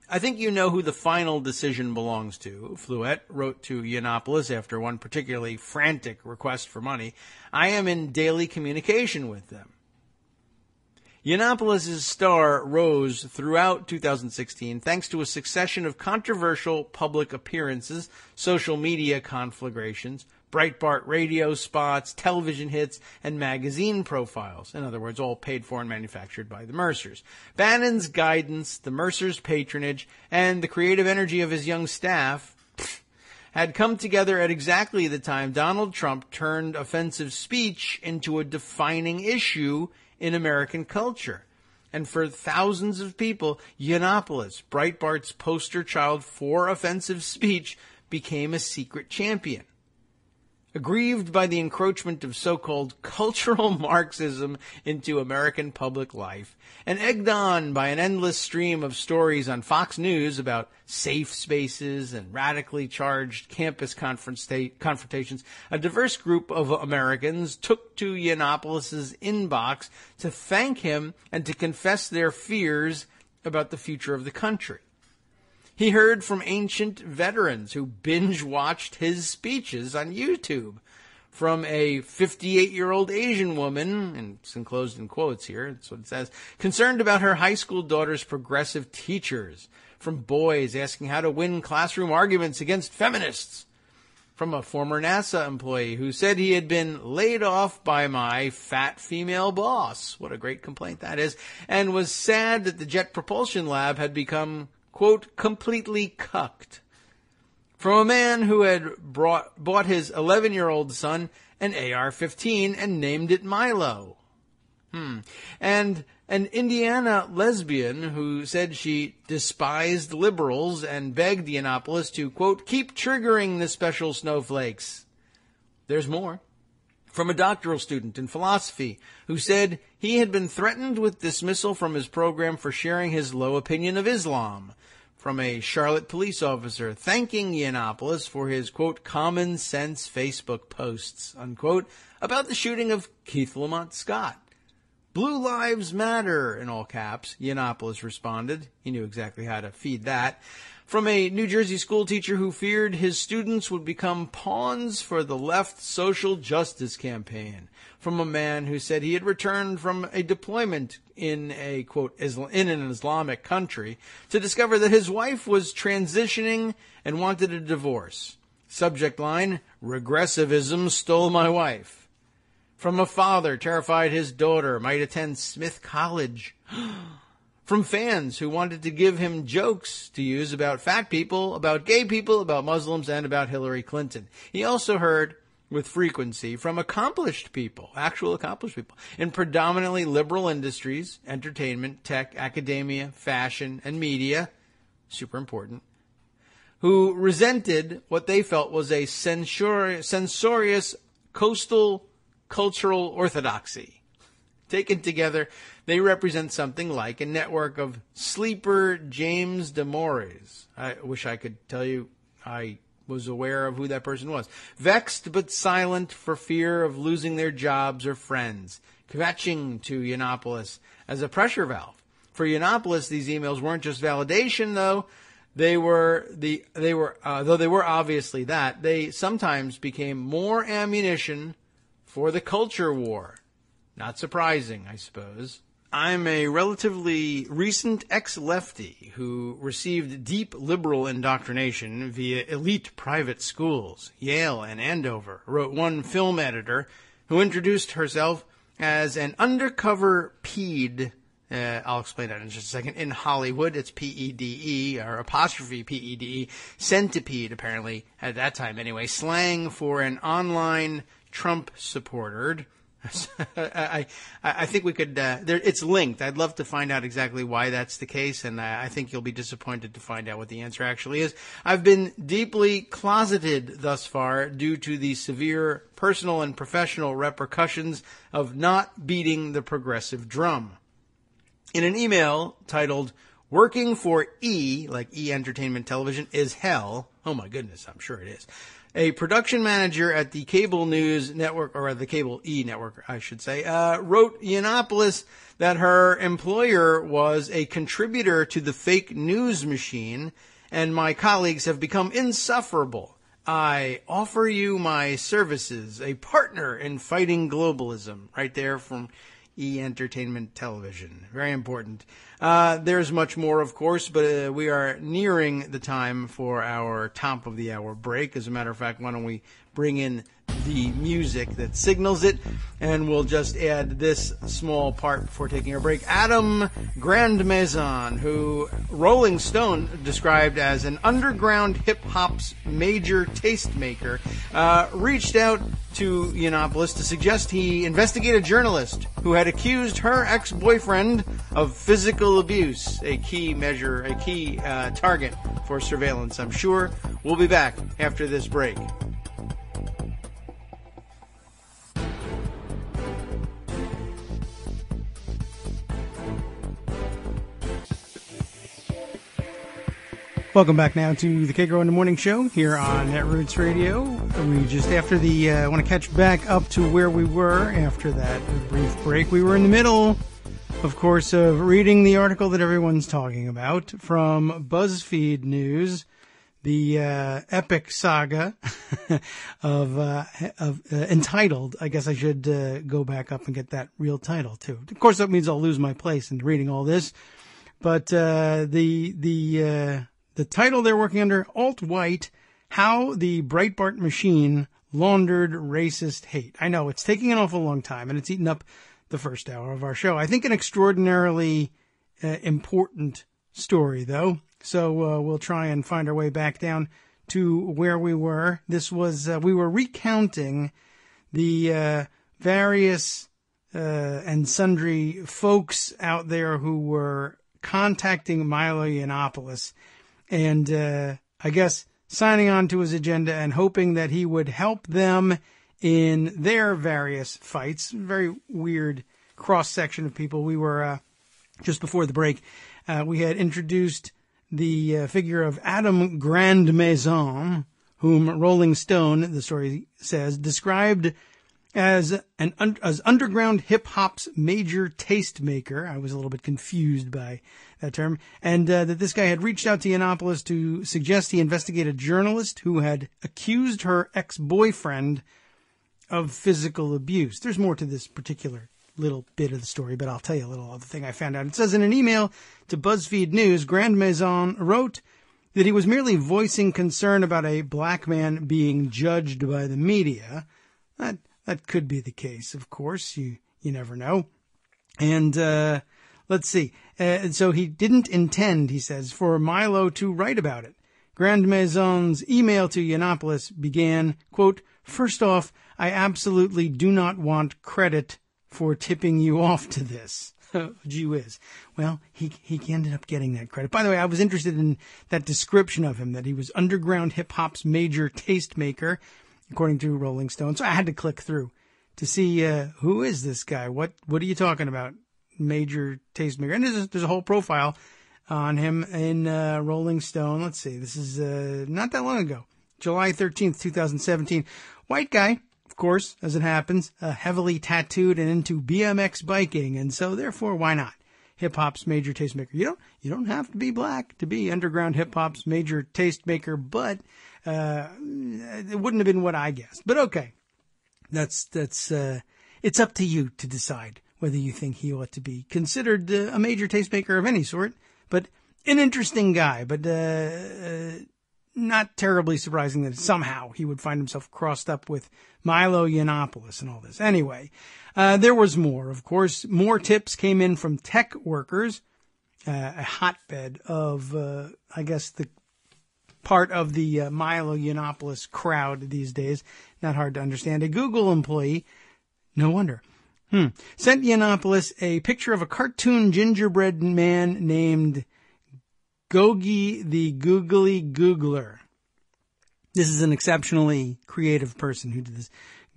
you know who the final decision belongs to, Fluette wrote to Yiannopoulos after one particularly frantic request for money. I am in daily communication with them. Yiannopoulos' star rose throughout 2016 thanks to a succession of controversial public appearances, social media conflagrations, Breitbart radio spots, television hits, and magazine profiles. In other words, all paid for and manufactured by the Mercers. Bannon's guidance, the Mercers' patronage, and the creative energy of his young staff had come together at exactly the time Donald Trump turned offensive speech into a defining issue in American culture. And for thousands of people, Yiannopoulos, Breitbart's poster child for offensive speech, became a secret champion. Aggrieved by the encroachment of so-called cultural Marxism into American public life, and egged on by an endless stream of stories on Fox News about safe spaces and radically charged campus confrontations, a diverse group of Americans took to Yiannopoulos' inbox to thank him and to confess their fears about the future of the country. He heard from ancient veterans who binge-watched his speeches on YouTube, from a 58-year-old Asian woman, and it's enclosed in quotes here, that's what it says, concerned about her high school daughter's progressive teachers, from boys asking how to win classroom arguments against feminists, from a former NASA employee who said he had been laid off by my fat female boss, what a great complaint that is, and was sad that the Jet Propulsion Lab had become, quote, completely cucked. From a man who had bought his 11-year-old son an AR-15 and named it Milo. And an Indiana lesbian who said she despised liberals and begged Yiannopoulos to, quote, keep triggering the special snowflakes. There's more. From a doctoral student in philosophy who said he had been threatened with dismissal from his program for sharing his low opinion of Islam. From a Charlotte police officer thanking Yiannopoulos for his, quote, common sense Facebook posts, unquote, about the shooting of Keith Lamont Scott. Blue Lives Matter, in all caps, Yiannopoulos responded. He knew exactly how to feed that. From a New Jersey school teacher who feared his students would become pawns for the left social justice campaign. From a man who said he had returned from a deployment in a, quote, in an Islamic country to discover that his wife was transitioning and wanted a divorce. Subject line, regressivism stole my wife. From a father terrified his daughter might attend Smith College. From fans who wanted to give him jokes to use about fat people, about gay people, about Muslims, and about Hillary Clinton. He also heard, with frequency, from accomplished people, actual accomplished people, in predominantly liberal industries, entertainment, tech, academia, fashion, and media, super important, who resented what they felt was a censorious coastal cultural orthodoxy. Taken together, they represent something like a network of sleeper James Damores. I wish I could tell you I was aware of who that person was. Vexed but silent for fear of losing their jobs or friends. Kvetching to Yiannopoulos as a pressure valve. For Yiannopoulos, these emails weren't just validation, though. Though they were obviously that, they sometimes became more ammunition for the culture war. Not surprising, I suppose. I'm a relatively recent ex-lefty who received deep liberal indoctrination via elite private schools, Yale and Andover, wrote one film editor who introduced herself as an undercover pede. I'll explain that in just a second. In Hollywood, it's P-E-D-E, or apostrophe P-E-D-E, centipede, apparently, at that time anyway, slang for an online Trump supporter. I think we could, it's linked. I'd love to find out exactly why that's the case, and I think you'll be disappointed to find out what the answer actually is. I've been deeply closeted thus far due to the severe personal and professional repercussions of not beating the progressive drum. In an email titled, "Working for E," like E Entertainment Television, is hell. Oh my goodness, I'm sure it is. A production manager at the cable news network, or the cable E network, I should say, wrote Yiannopoulos that her employer was a contributor to the fake news machine, and my colleagues have become insufferable. I offer you my services, a partner in fighting globalism. Right there from E Entertainment Television. Very important. There's much more, of course, but we are nearing the time for our top of the hour break. As a matter of fact, why don't we bring in the music that signals it, and we'll just add this small part before taking our break. Adam Grandmaison, who Rolling Stone described as an underground hip-hop's major tastemaker, reached out to Yiannopoulos to suggest he investigate a journalist who had accused her ex-boyfriend of physical abuse, a key target for surveillance, I'm sure. We'll be back after this break. Welcome back now to the Kagro in the Morning Show here on Netroots Radio. We just after the want to catch back up to where we were after that brief break. We were in the middle, of course, of reading the article that everyone's talking about from BuzzFeed News, the epic saga of entitled. I guess I should go back up and get that real title too. Of course, that means I'll lose my place in reading all this, but the title they're working under, Alt-White, How the Breitbart Machine Laundered Racist Hate. I know, it's taking an awful long time, and it's eaten up the first hour of our show. I think an extraordinarily important story, though. So we'll try and find our way back down to where we were. This was, we were recounting the various and sundry folks out there who were contacting Milo Yiannopoulos and I guess signing on to his agenda and hoping that he would help them in their various fights. Very weird cross-section of people. We were, just before the break, we had introduced the figure of Adam Grandmaison, whom Rolling Stone, the story says, described as underground hip-hop's major tastemaker. I was a little bit confused by that term. And that this guy had reached out to Yiannopoulos to suggest he investigate a journalist who had accused her ex-boyfriend of physical abuse. There's more to this particular little bit of the story, but I'll tell you a little other thing I found out. It says in an email to BuzzFeed News, Grandmaison wrote that he was merely voicing concern about a black man being judged by the media. That could be the case, of course. You never know. And let's see. So he didn't intend, he says, for Milo to write about it. Grandmaison's email to Yiannopoulos began, quote, "First off, I absolutely do not want credit for tipping you off to this." Gee whiz. Well, he ended up getting that credit. By the way, I was interested in that description of him, that he was underground hip-hop's major tastemaker, according to Rolling Stone. So I had to click through to see who is this guy? What are you talking about? Major tastemaker. And there's a whole profile on him in Rolling Stone. Let's see. This is not that long ago. July 13th, 2017. White guy, of course, as it happens, heavily tattooed and into BMX biking. And so, therefore, why not? Hip-hop's major tastemaker. You don't have to be black to be underground hip-hop's major tastemaker, but it wouldn't have been what I guessed. But okay. That's it's up to you to decide whether you think he ought to be considered a major tastemaker of any sort, but an interesting guy, but not terribly surprising that somehow he would find himself crossed up with Milo Yiannopoulos and all this. Anyway, there was more, of course. More tips came in from tech workers, a hotbed of, I guess, the part of the Milo Yiannopoulos crowd these days. Not hard to understand. A Google employee, no wonder, sent Yiannopoulos a picture of a cartoon gingerbread man named Gogi the Googly Googler. This is an exceptionally creative person who did this.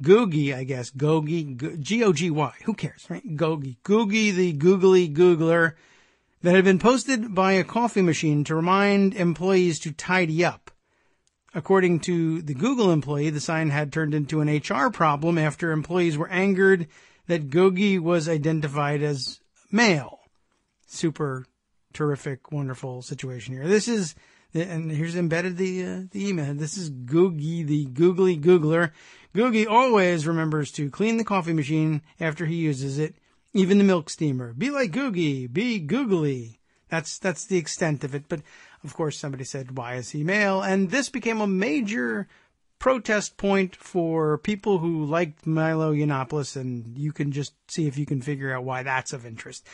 Googie, I guess, G-O-G-Y, who cares, right? Googie the Googly Googler, that had been posted by a coffee machine to remind employees to tidy up. According to the Google employee, the sign had turned into an HR problem after employees were angered that Gogi was identified as male. Super terrific, wonderful situation here. This is, and here's embedded the email. This is Googie, the Googly Googler. Googie always remembers to clean the coffee machine after he uses it, even the milk steamer. Be like Googie, be googly. That's the extent of it. But of course, somebody said, why is he male? And this became a major protest point for people who liked Milo Yiannopoulos, and you can just see if you can figure out why that's of interest.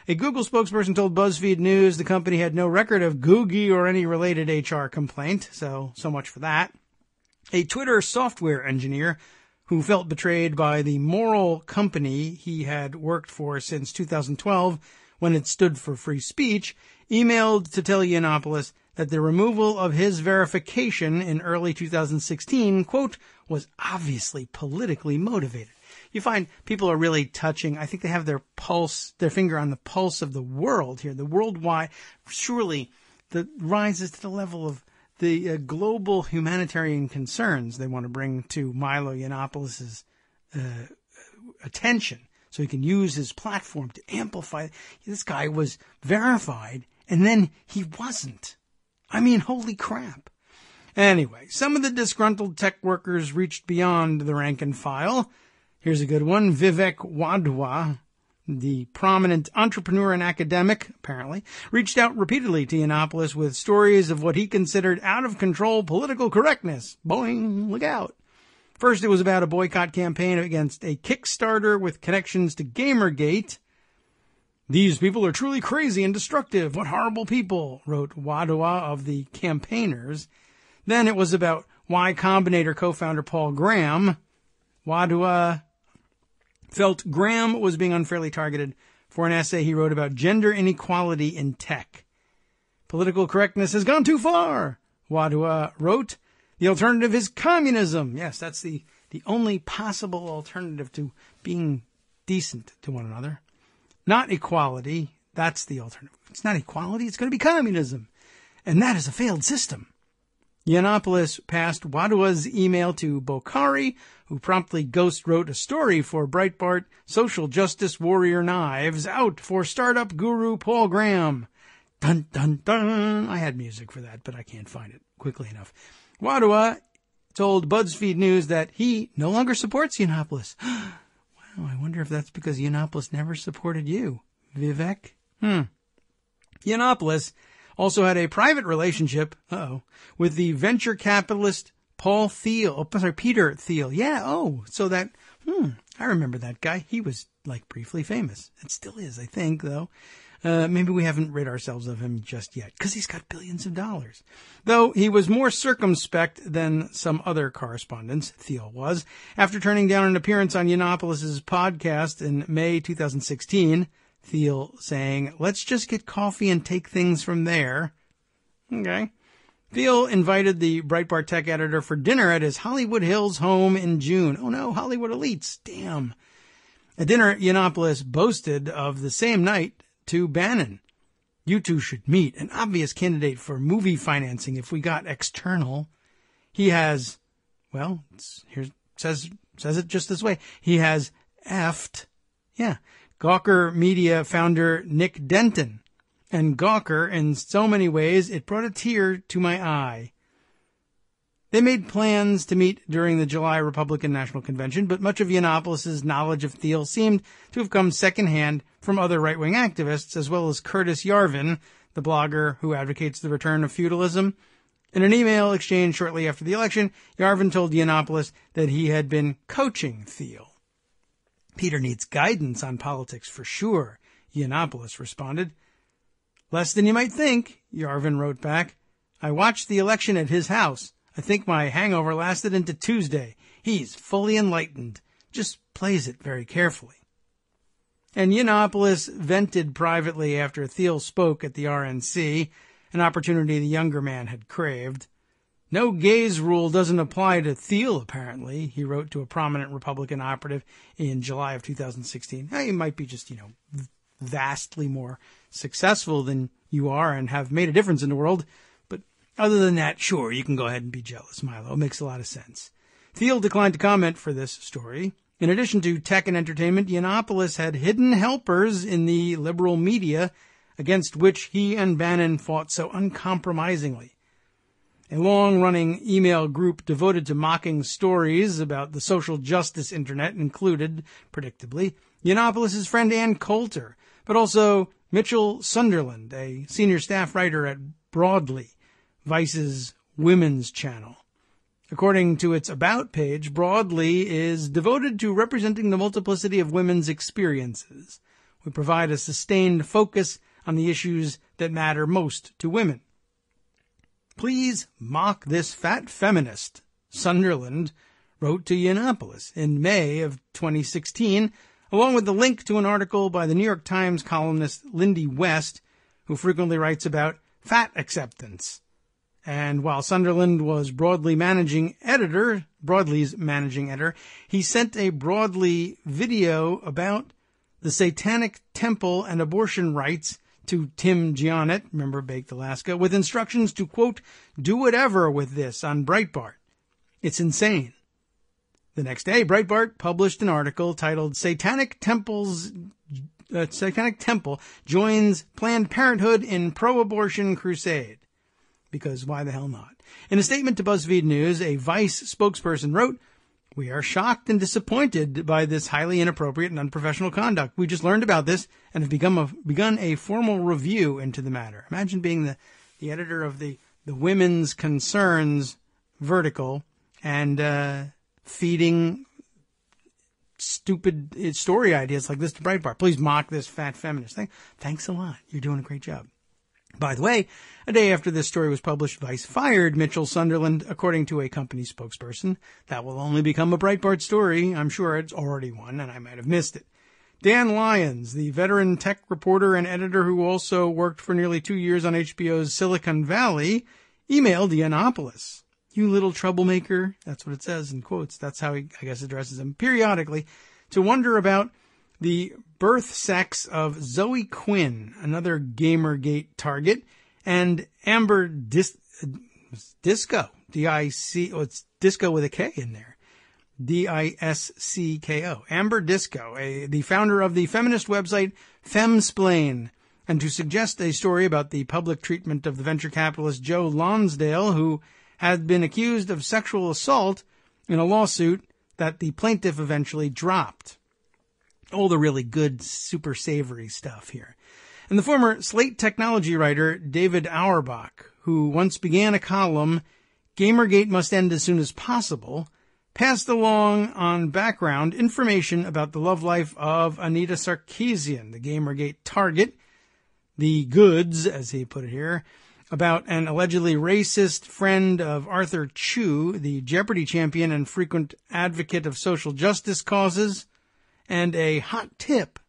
A Google spokesperson told BuzzFeed News the company had no record of Googie or any related HR complaint, so much for that. A Twitter software engineer who felt betrayed by the moral company he had worked for since 2012, when it stood for free speech, emailed to tell Yiannopoulos that the removal of his verification in early 2016, quote, was obviously politically motivated. You find people are really touching. I think they have their finger on the pulse of the world here, the worldwide. Surely that rises to the level of the global humanitarian concerns they want to bring to Milo Yiannopoulos' attention, so he can use his platform to amplify. This guy was verified, and then he wasn't. I mean, holy crap. Anyway, some of the disgruntled tech workers reached beyond the rank and file. Here's a good one. Vivek Wadhwa, the prominent entrepreneur and academic, apparently, reached out repeatedly to Yiannopoulos with stories of what he considered out-of-control political correctness. Boing, look out. First, it was about a boycott campaign against a Kickstarter with connections to Gamergate. These people are truly crazy and destructive. What horrible people, wrote Wadhwa of the campaigners. Then it was about Y Combinator co-founder Paul Graham. Wadhwa felt Graham was being unfairly targeted for an essay he wrote about gender inequality in tech. Political correctness has gone too far, Wadhwa wrote. The alternative is communism. Yes, that's the only possible alternative to being decent to one another. Not equality. That's the alternative. It's not equality. It's going to be communism. And that is a failed system. Yiannopoulos passed Wadhwa's email to Bokhari, who promptly ghost wrote a story for Breitbart. Social justice warrior knives out for startup guru Paul Graham. Dun, dun, dun. I had music for that, but I can't find it quickly enough. Wadhwa told BuzzFeed News that he no longer supports Yiannopoulos. Wow, I wonder if that's because Yiannopoulos never supported you, Vivek. Yiannopoulos also had a private relationship, with the venture capitalist Peter Thiel. Yeah, so that, I remember that guy. He was, briefly famous. It still is, I think, though. Maybe we haven't rid ourselves of him just yet, because he's got billions of dollars. Though he was more circumspect than some other correspondents, Thiel was, after turning down an appearance on Yiannopoulos' podcast in May 2016, Thiel saying, let's just get coffee and take things from there. Okay. Thiel invited the Breitbart tech editor for dinner at his Hollywood Hills home in June. Oh no, Hollywood elites. Damn. At dinner, Yiannopoulos boasted of the same night to Bannon. You two should meet, an obvious candidate for movie financing if we got external. He has, says it just this way. He has effed, Gawker Media founder Nick Denton. And Gawker, in so many ways, it brought a tear to my eye. They made plans to meet during the July Republican National Convention, but much of Yiannopoulos' knowledge of Thiel seemed to have come secondhand from other right-wing activists, as well as Curtis Yarvin, the blogger who advocates the return of feudalism. In an email exchange shortly after the election, Yarvin told Yiannopoulos that he had been coaching Thiel. "Peter needs guidance on politics for sure," Yiannopoulos responded. "Less than you might think," Yarvin wrote back. "I watched the election at his house. I think my hangover lasted into Tuesday. He's fully enlightened. Just plays it very carefully." And Yiannopoulos vented privately after Thiel spoke at the RNC, an opportunity the younger man had craved. "No gaze rule doesn't apply to Thiel, apparently," he wrote to a prominent Republican operative in July of 2016. He might be just, vastly more successful than you are and have made a difference in the world. But other than that, sure, you can go ahead and be jealous, Milo. It makes a lot of sense. Thiel declined to comment for this story. In addition to tech and entertainment, Yiannopoulos had hidden helpers in the liberal media against which he and Bannon fought so uncompromisingly. A long-running email group devoted to mocking stories about the social justice internet included, predictably, Yiannopoulos' friend Ann Coulter, but also Mitchell Sunderland, a senior staff writer at Broadly, Vice's women's channel. According to its About page, Broadly is devoted to representing the multiplicity of women's experiences. We provide a sustained focus on the issues that matter most to women. "Please mock this fat feminist," Sunderland wrote to Yiannopoulos in May of 2016, along with the link to an article by the New York Times columnist Lindy West, who frequently writes about fat acceptance. And while Sunderland was Broadly's managing editor, he sent a Broadly video about the Satanic Temple and abortion rights to Tim Giannett, remember Baked Alaska, with instructions to, quote, "do whatever with this" on Breitbart. It's insane. The next day, Breitbart published an article titled Satanic Temple Joins Planned Parenthood in Pro-Abortion Crusade. Because why the hell not? In a statement to BuzzFeed News, a Vice spokesperson wrote, "We are shocked and disappointed by this highly inappropriate and unprofessional conduct. We just learned about this and have begun a formal review into the matter." Imagine being the editor of the Women's Concerns vertical and feeding stupid story ideas like this to Breitbart. "Please mock this fat feminist thing." Thanks a lot. You're doing a great job. By the way, a day after this story was published, Vice fired Mitchell Sunderland, according to a company spokesperson. That will only become a Breitbart story. I'm sure it's already one, and I might have missed it. Dan Lyons, the veteran tech reporter and editor who also worked for nearly 2 years on HBO's Silicon Valley, emailed Yiannopoulos. "You little troublemaker," that's what it says in quotes. That's how he, I guess, addresses him periodically, to wonder about the birth sex of Zoe Quinn, another Gamergate target, and Amber Disco, D-I-C, it's Disco with a K in there, D-I-S-C-K-O, Amber Disco, the founder of the feminist website Femsplain, and to suggest a story about the public treatment of the venture capitalist Joe Lonsdale, who had been accused of sexual assault in a lawsuit that the plaintiff eventually dropped. All the really good, super savory stuff here. And the former Slate technology writer David Auerbach, who once began a column, "Gamergate must end as soon as possible," passed along on background information about the love life of Anita Sarkeesian, the Gamergate target, the goods, as he put it here, about an allegedly racist friend of Arthur Chu, the Jeopardy champion and frequent advocate of social justice causes, and a hot tip,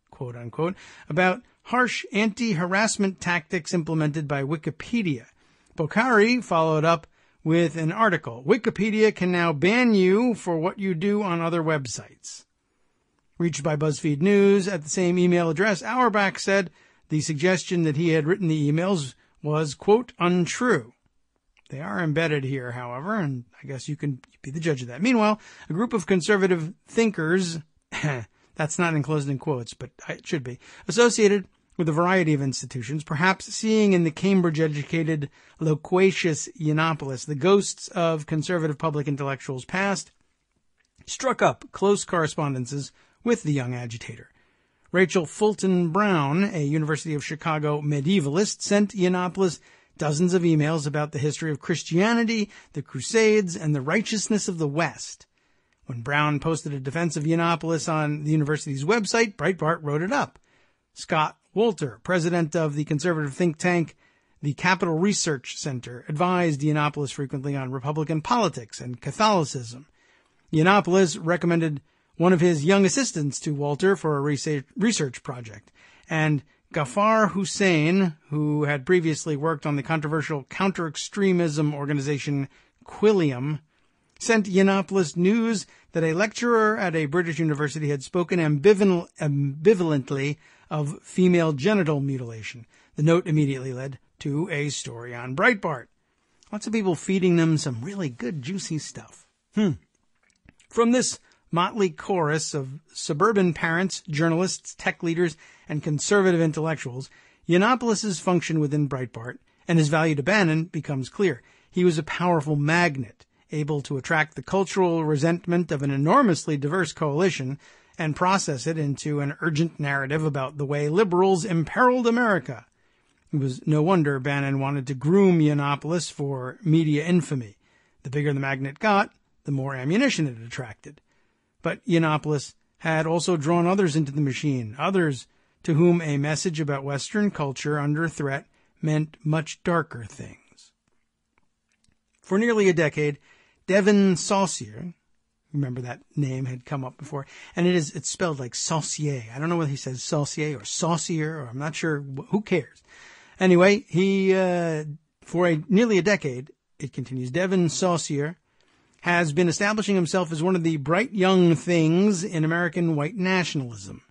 quote unquote, about harsh anti-harassment tactics implemented by Wikipedia. Bokhari followed up with an article, "Wikipedia can now ban you for what you do on other websites." Reached by BuzzFeed News at the same email address, Auerbach said the suggestion that he had written the emails was, quote, "untrue." They are embedded here, however, and I guess you can be the judge of that. Meanwhile, a group of conservative thinkers, that's not enclosed in quotes, but it should be, associated with a variety of institutions, perhaps seeing in the Cambridge-educated, loquacious Yiannopoulos the ghosts of conservative public intellectuals past, struck up close correspondences with the young agitator. Rachel Fulton Brown, a University of Chicago medievalist, sent Yiannopoulos dozens of emails about the history of Christianity, the Crusades, and the righteousness of the West. When Brown posted a defense of Yiannopoulos on the university's website, Breitbart wrote it up. Scott Wolter, president of the conservative think tank the Capital Research Center, advised Yiannopoulos frequently on Republican politics and Catholicism. Yiannopoulos recommended one of his young assistants to Wolter for a research project, and Ghaffar Hussain, who had previously worked on the controversial counter-extremism organization Quilliam, sent Yiannopoulos news that a lecturer at a British university had spoken ambivalently of female genital mutilation. The note immediately led to a story on Breitbart. Lots of people feeding them some really good, juicy stuff. From this motley chorus of suburban parents, journalists, tech leaders, and conservative intellectuals, Yiannopoulos' function within Breitbart and his value to Bannon becomes clear. He was a powerful magnet, able to attract the cultural resentment of an enormously diverse coalition and process it into an urgent narrative about the way liberals imperiled America. It was no wonder Bannon wanted to groom Yiannopoulos for media infamy. The bigger the magnet got, the more ammunition it attracted. But Yiannopoulos had also drawn others into the machine, others to whom a message about Western culture under threat meant much darker things. For nearly a decade, Devin Saucier, remember that name had come up before, and it's spelled like saucier. I don't know whether he says saucier or saucier, or I'm not sure. Who cares? Anyway, he, for nearly a decade, it continues, Devin Saucier has been establishing himself as one of the bright young things in American white nationalism.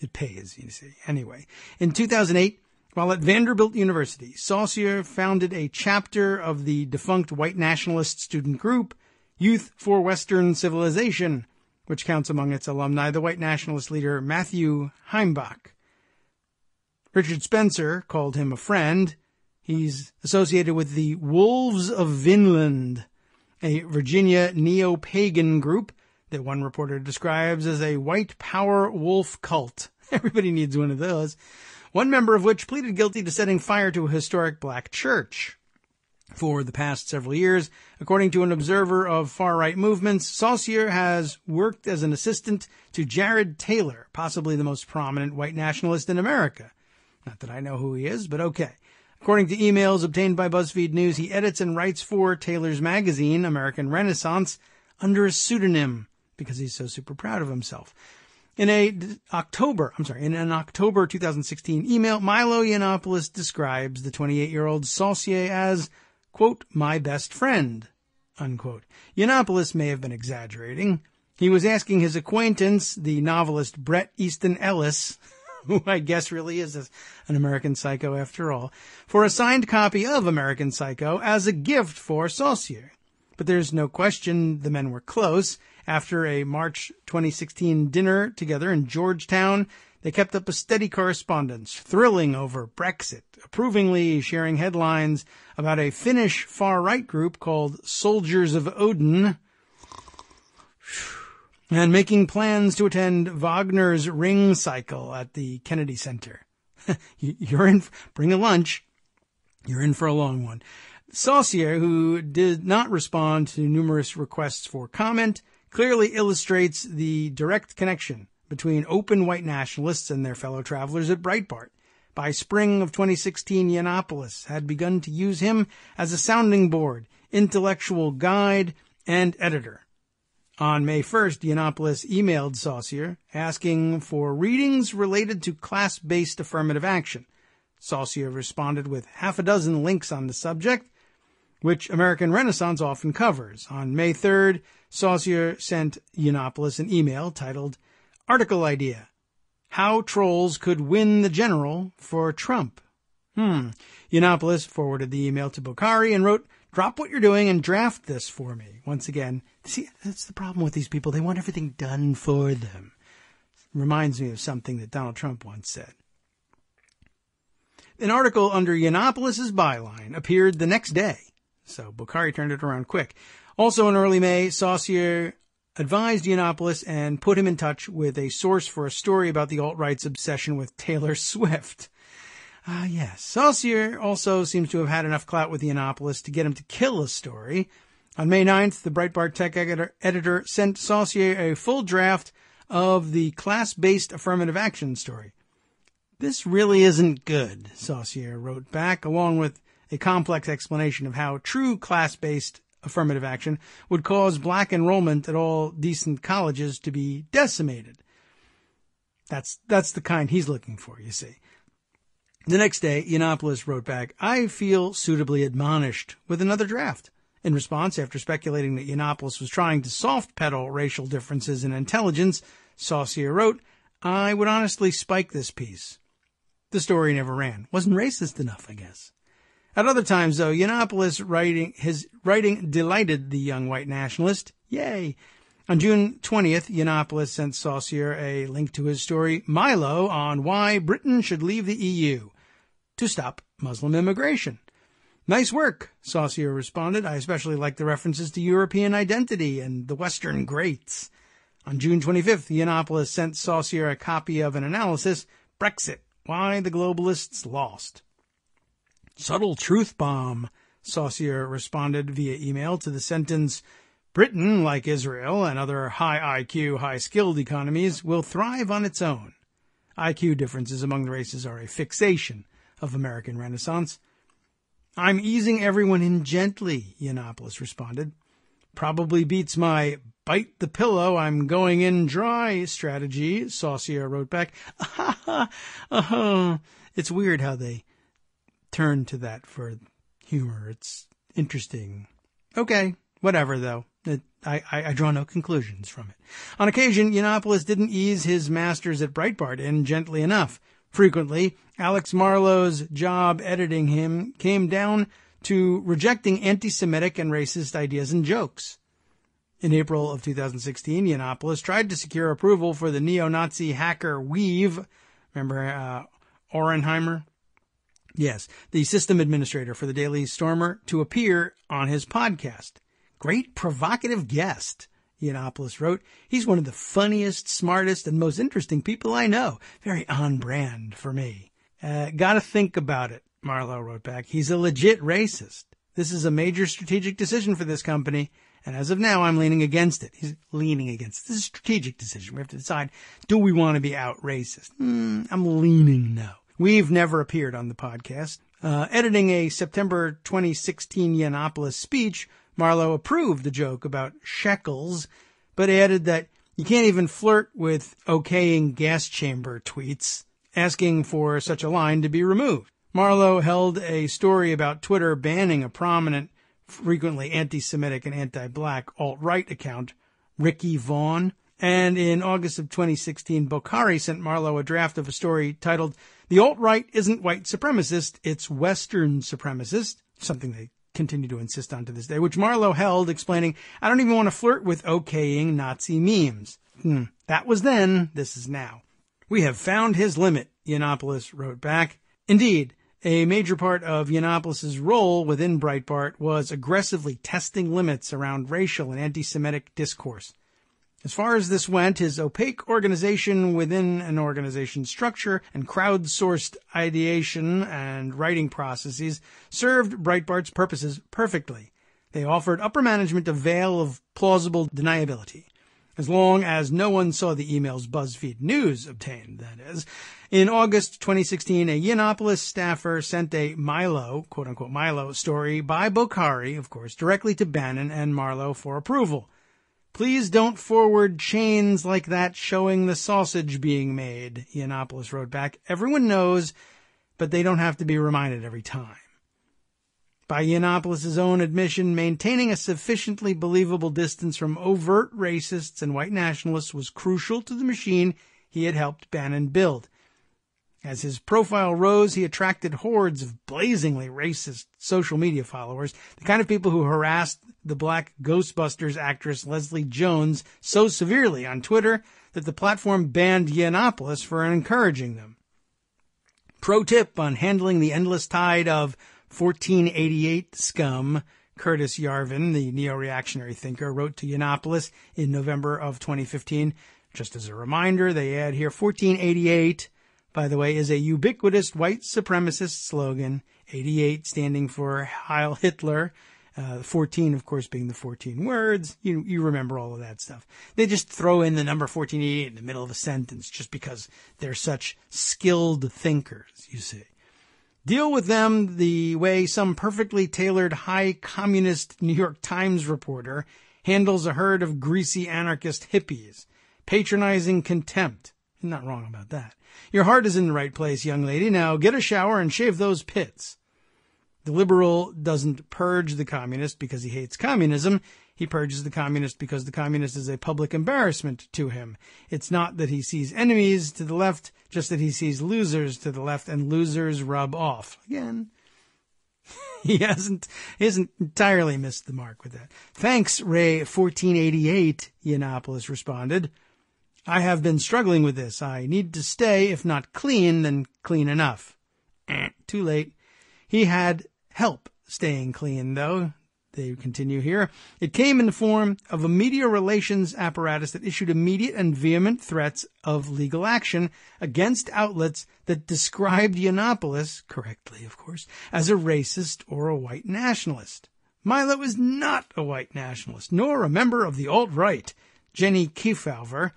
It pays, you see. Anyway, in 2008, while at Vanderbilt University, Saucier founded a chapter of the defunct white nationalist student group, Youth for Western Civilization, which counts among its alumni the white nationalist leader Matthew Heimbach. Richard Spencer called him a friend. He's associated with the Wolves of Vinland, a Virginia neo-pagan group that one reporter describes as a white power wolf cult. Everybody needs one of those. One member of which pleaded guilty to setting fire to a historic black church. For the past several years, according to an observer of far-right movements, Saucier has worked as an assistant to Jared Taylor, possibly the most prominent white nationalist in America. Not that I know who he is, but okay. According to emails obtained by BuzzFeed News, he edits and writes for Taylor's magazine, American Renaissance, under a pseudonym because he's so super proud of himself. In an October 2016 email, Milo Yiannopoulos describes the 28-year-old Saucier as, quote, my best friend, unquote. Yiannopoulos may have been exaggerating. He was asking his acquaintance, the novelist Bret Easton Ellis, who I guess really is an American Psycho after all, for a signed copy of American Psycho as a gift for Saucier. But there's no question the men were close. After a March 2016 dinner together in Georgetown, they kept up a steady correspondence, thrilling over Brexit, approvingly sharing headlines about a Finnish far-right group called Soldiers of Odin, and making plans to attend Wagner's Ring Cycle at the Kennedy Center. You're in, bring a lunch. You're in for a long one. Saucier, who did not respond to numerous requests for comment, clearly illustrates the direct connection between open white nationalists and their fellow travelers at Breitbart. By spring of 2016, Yiannopoulos had begun to use him as a sounding board, intellectual guide, and editor. On May 1st, Yiannopoulos emailed Saucier asking for readings related to class-based affirmative action. Saucier responded with half a dozen links on the subject, which American Renaissance often covers. On May 3rd, Saucier sent Yiannopoulos an email titled, Article Idea, How Trolls Could Win the General for Trump. Yiannopoulos forwarded the email to Bokhari and wrote, drop what you're doing and draft this for me. Once again, see, that's the problem with these people. They want everything done for them. Reminds me of something that Donald Trump once said. An article under Yiannopoulos' byline appeared the next day, so Bokhari turned it around quick. Also in early May, Saussure advised Yiannopoulos and put him in touch with a source for a story about the alt-right's obsession with Taylor Swift. Yes, Saussure also seems to have had enough clout with Yiannopoulos to get him to kill a story. On May 9th, the Breitbart tech editor sent Saussure a full draft of the class-based affirmative action story. This really isn't good, Saussure wrote back, along with a complex explanation of how true class-based affirmative action would cause black enrollment at all decent colleges to be decimated. That's the kind he's looking for, you see. The next day, Yiannopoulos wrote back, I feel suitably admonished, with another draft. In response, after speculating that Yiannopoulos was trying to soft-pedal racial differences in intelligence, Saussure wrote, I would honestly spike this piece. The story never ran. Wasn't racist enough, I guess. At other times, though, Yiannopoulos' writing delighted the young white nationalist. Yay! On June 20th, Yiannopoulos sent Saussure a link to his story, Milo, on why Britain should leave the EU to stop Muslim immigration. Nice work, Saussure responded. I especially like the references to European identity and the Western greats. On June 25th, Yiannopoulos sent Saussure a copy of an analysis, Brexit, Why the Globalists Lost. Subtle truth bomb, Saussure responded via email to the sentence, Britain, like Israel and other high IQ, high-skilled economies, will thrive on its own. IQ differences among the races are a fixation of American Renaissance. I'm easing everyone in gently, Yiannopoulos responded. Probably beats my bite the pillow, I'm going in dry strategy, Saussure wrote back. It's weird how they turn to that for humor. It's interesting. Okay, whatever, though. I draw no conclusions from it. On occasion, Yiannopoulos didn't ease his masters at Breitbart in gently enough. Frequently, Alex Marlowe's job editing him came down to rejecting anti-Semitic and racist ideas and jokes. In April of 2016, Yiannopoulos tried to secure approval for the neo-Nazi hacker Weave. Remember Orenheimer? Yes, the system administrator for the Daily Stormer, to appear on his podcast. Great provocative guest, Yiannopoulos wrote. He's one of the funniest, smartest, and most interesting people I know. Very on brand for me. Gotta think about it, Marlowe wrote back. He's a legit racist. This is a major strategic decision for this company, and as of now, I'm leaning against it. He's leaning against it. This is a strategic decision. We have to decide, do we want to be out racist? I'm leaning no. We've never appeared on the podcast. Editing a September 2016 Yiannopoulos speech, Marlowe approved the joke about shekels, but added that you can't even flirt with okaying gas chamber tweets, asking for such a line to be removed. Marlowe held a story about Twitter banning a prominent, frequently anti-Semitic and anti-black alt-right account, Ricky Vaughn. And in August of 2016, Bokhari sent Marlowe a draft of a story titled, The Alt-Right Isn't White Supremacist, It's Western Supremacist, something they continue to insist on to this day, which Marlowe held, explaining, I don't even want to flirt with okaying Nazi memes. That was then, this is now. We have found his limit, Yiannopoulos wrote back. Indeed, a major part of Yiannopoulos' role within Breitbart was aggressively testing limits around racial and anti-Semitic discourse. As far as this went, his opaque organization within an organization structure and crowdsourced ideation and writing processes served Breitbart's purposes perfectly. They offered upper management a veil of plausible deniability. As long as no one saw the emails BuzzFeed News obtained, that is. In August 2016, a Yiannopoulos staffer sent a Milo, quote-unquote Milo, story by Bokhari, of course, directly to Bannon and Marlowe for approval. Please don't forward chains like that showing the sausage being made, Yiannopoulos wrote back. Everyone knows, but they don't have to be reminded every time. By Yiannopoulos' own admission, maintaining a sufficiently believable distance from overt racists and white nationalists was crucial to the machine he had helped Bannon build. As his profile rose, he attracted hordes of blazingly racist social media followers, the kind of people who harassed the black Ghostbusters actress Leslie Jones so severely on Twitter that the platform banned Yiannopoulos for encouraging them. Pro tip on handling the endless tide of 1488 scum. Curtis Yarvin, the neo-reactionary thinker, wrote to Yiannopoulos in November of 2015. Just as a reminder, they add here 1488, by the way, is a ubiquitous white supremacist slogan, 88 standing for Heil Hitler, 14, of course, being the 14 words. You remember all of that stuff. They just throw in the number 1488 in the middle of a sentence just because they're such skilled thinkers, you see. Deal with them the way some perfectly tailored high communist New York Times reporter handles a herd of greasy anarchist hippies. Patronizing contempt. You're not wrong about that. Your heart is in the right place, young lady. Now get a shower and shave those pits. The liberal doesn't purge the communist because he hates communism. He purges the communist because the communist is a public embarrassment to him. It's not that he sees enemies to the left, just that he sees losers to the left, and losers rub off. Again, he hasn't entirely missed the mark with that. Thanks, Ray 1488, Yiannopoulos responded. I have been struggling with this. I need to stay, if not clean, then clean enough. Too late. He had help staying clean, though. They continue here. It came in the form of a media relations apparatus that issued immediate and vehement threats of legal action against outlets that described Yiannopoulos, correctly of course, as a racist or a white nationalist. Milo is not a white nationalist, nor a member of the alt-right. Jenny Kefauver,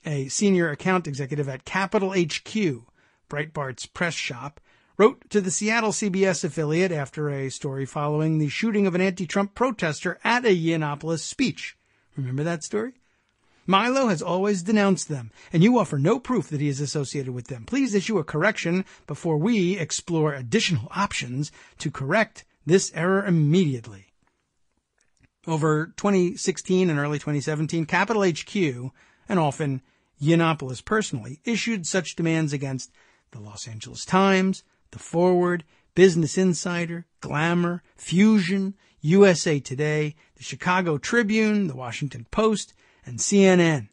a senior account executive at Capital HQ, Breitbart's press shop, wrote to the Seattle CBS affiliate after a story following the shooting of an anti-Trump protester at a Yiannopoulos speech. Remember that story? Milo has always denounced them, and you offer no proof that he is associated with them. Please issue a correction before we explore additional options to correct this error immediately. Over 2016 and early 2017, Capital HQ, and often Yiannopoulos personally, issued such demands against the Los Angeles Times, The Forward, Business Insider, Glamour, Fusion, USA Today, the Chicago Tribune, the Washington Post, and CNN.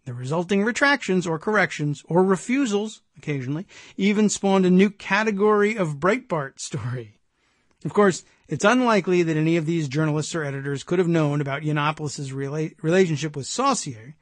The resulting retractions or corrections or refusals, occasionally, even spawned a new category of Breitbart story. Of course, it's unlikely that any of these journalists or editors could have known about Yiannopoulos' relationship with Saucier,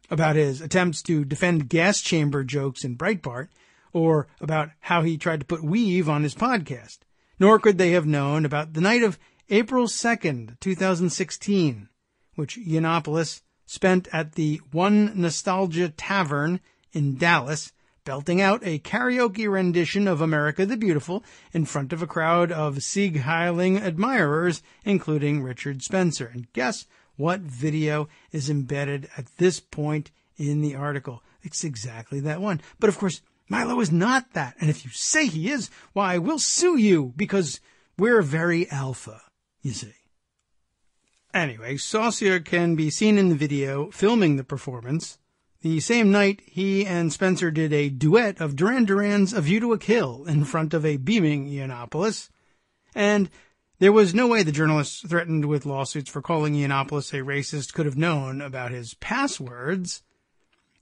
about his attempts to defend gas chamber jokes in Breitbart, or about how he tried to put weave on his podcast. Nor could they have known about the night of April 2nd, 2016, which Yiannopoulos spent at the One Nostalgia Tavern in Dallas, belting out a karaoke rendition of America the Beautiful in front of a crowd of Sieg Heiling admirers, including Richard Spencer. And guess what video is embedded at this point in the article? It's exactly that one. But of course, Milo is not that, and if you say he is, why, we'll sue you, because we're very alpha, you see. Anyway, Saucier can be seen in the video filming the performance. The same night, he and Spencer did a duet of Duran Duran's A View to a Kill in front of a beaming Yiannopoulos, and there was no way the journalists threatened with lawsuits for calling Yiannopoulos a racist could have known about his passwords.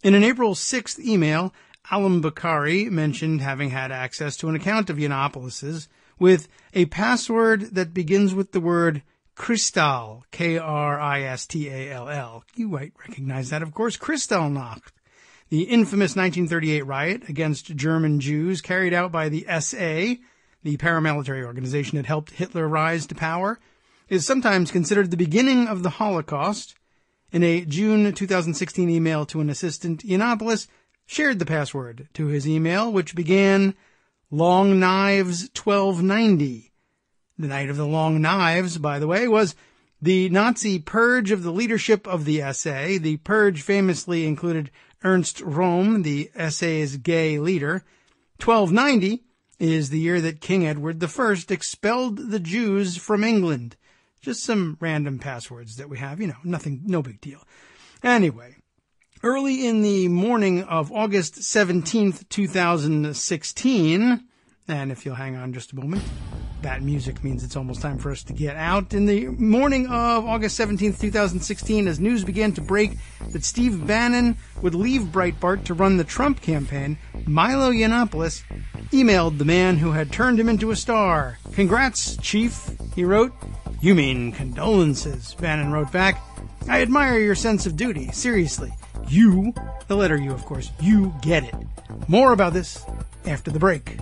In an April 6th email, Alam Bakari mentioned having had access to an account of Yiannopoulos's with a password that begins with the word Kristall, Kristall. You might recognize that, of course, Kristallnacht, the infamous 1938 riot against German Jews carried out by the SA, the paramilitary organization that helped Hitler rise to power, is sometimes considered the beginning of the Holocaust. In a June 2016 email to an assistant, Yiannopoulos shared the password to his email, which began Long Knives 1290. The night of the Long Knives, by the way, was the Nazi purge of the leadership of the SA. The purge famously included Ernst Röhm, the SA's gay leader. 1290 is the year that King Edward I expelled the Jews from England. Just some random passwords that we have, nothing, no big deal. Anyway, early in the morning of August 17th, 2016, and if you'll hang on just a moment, that music means it's almost time for us to get out. In the morning of August 17th, 2016, as news began to break that Steve Bannon would leave Breitbart to run the Trump campaign, Milo Yiannopoulos emailed the man who had turned him into a star. "Congrats, Chief," he wrote. "You mean condolences," Bannon wrote back. "I admire your sense of duty. Seriously. You," the letter U, of course, "you get it." More about this after the break.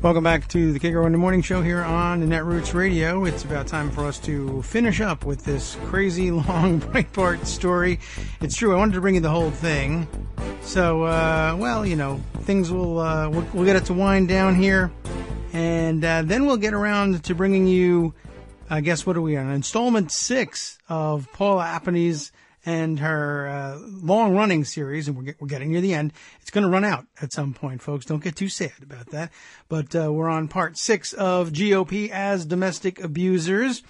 Welcome back to the Kagro in the Morning Show here on Netroots Radio. It's about time for us to finish up with this crazy long Breitbart story. It's true, I wanted to bring you the whole thing. So, well, you know, things we'll get it to wind down here. And then we'll get around to bringing you, I guess, what are we on? Installment 6 of Paula Appaney's and her long-running series, and we're getting near the end. It's going to run out at some point, folks. Don't get too sad about that. But we're on part 6 of GOP as domestic abusers,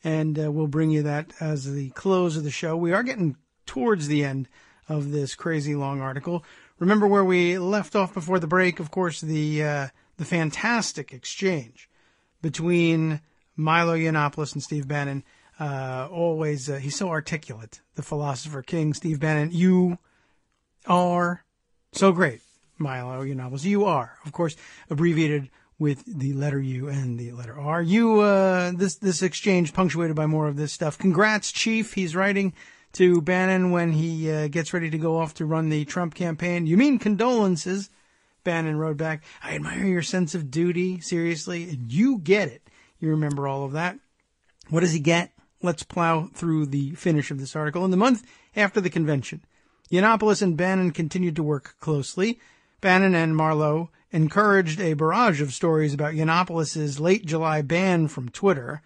and we'll bring you that as the close of the show. We are getting towards the end of this crazy long article. Remember where we left off before the break? Of course, the fantastic exchange between Milo Yiannopoulos and Steve Bannon. Always, he's so articulate, the philosopher king, Steve Bannon. You are so great, Milo Yiannopoulos. You are, of course, abbreviated with the letter U and the letter R. You, this exchange punctuated by more of this stuff. "Congrats, Chief," he's writing to Bannon when he gets ready to go off to run the Trump campaign. "You mean condolences," Bannon wrote back. "I admire your sense of duty. Seriously, and you get it." You remember all of that. What does he get? Let's plow through the finish of this article. In the month after the convention, Yiannopoulos and Bannon continued to work closely. Bannon and Marlowe encouraged a barrage of stories about Yiannopoulos' late July ban from Twitter.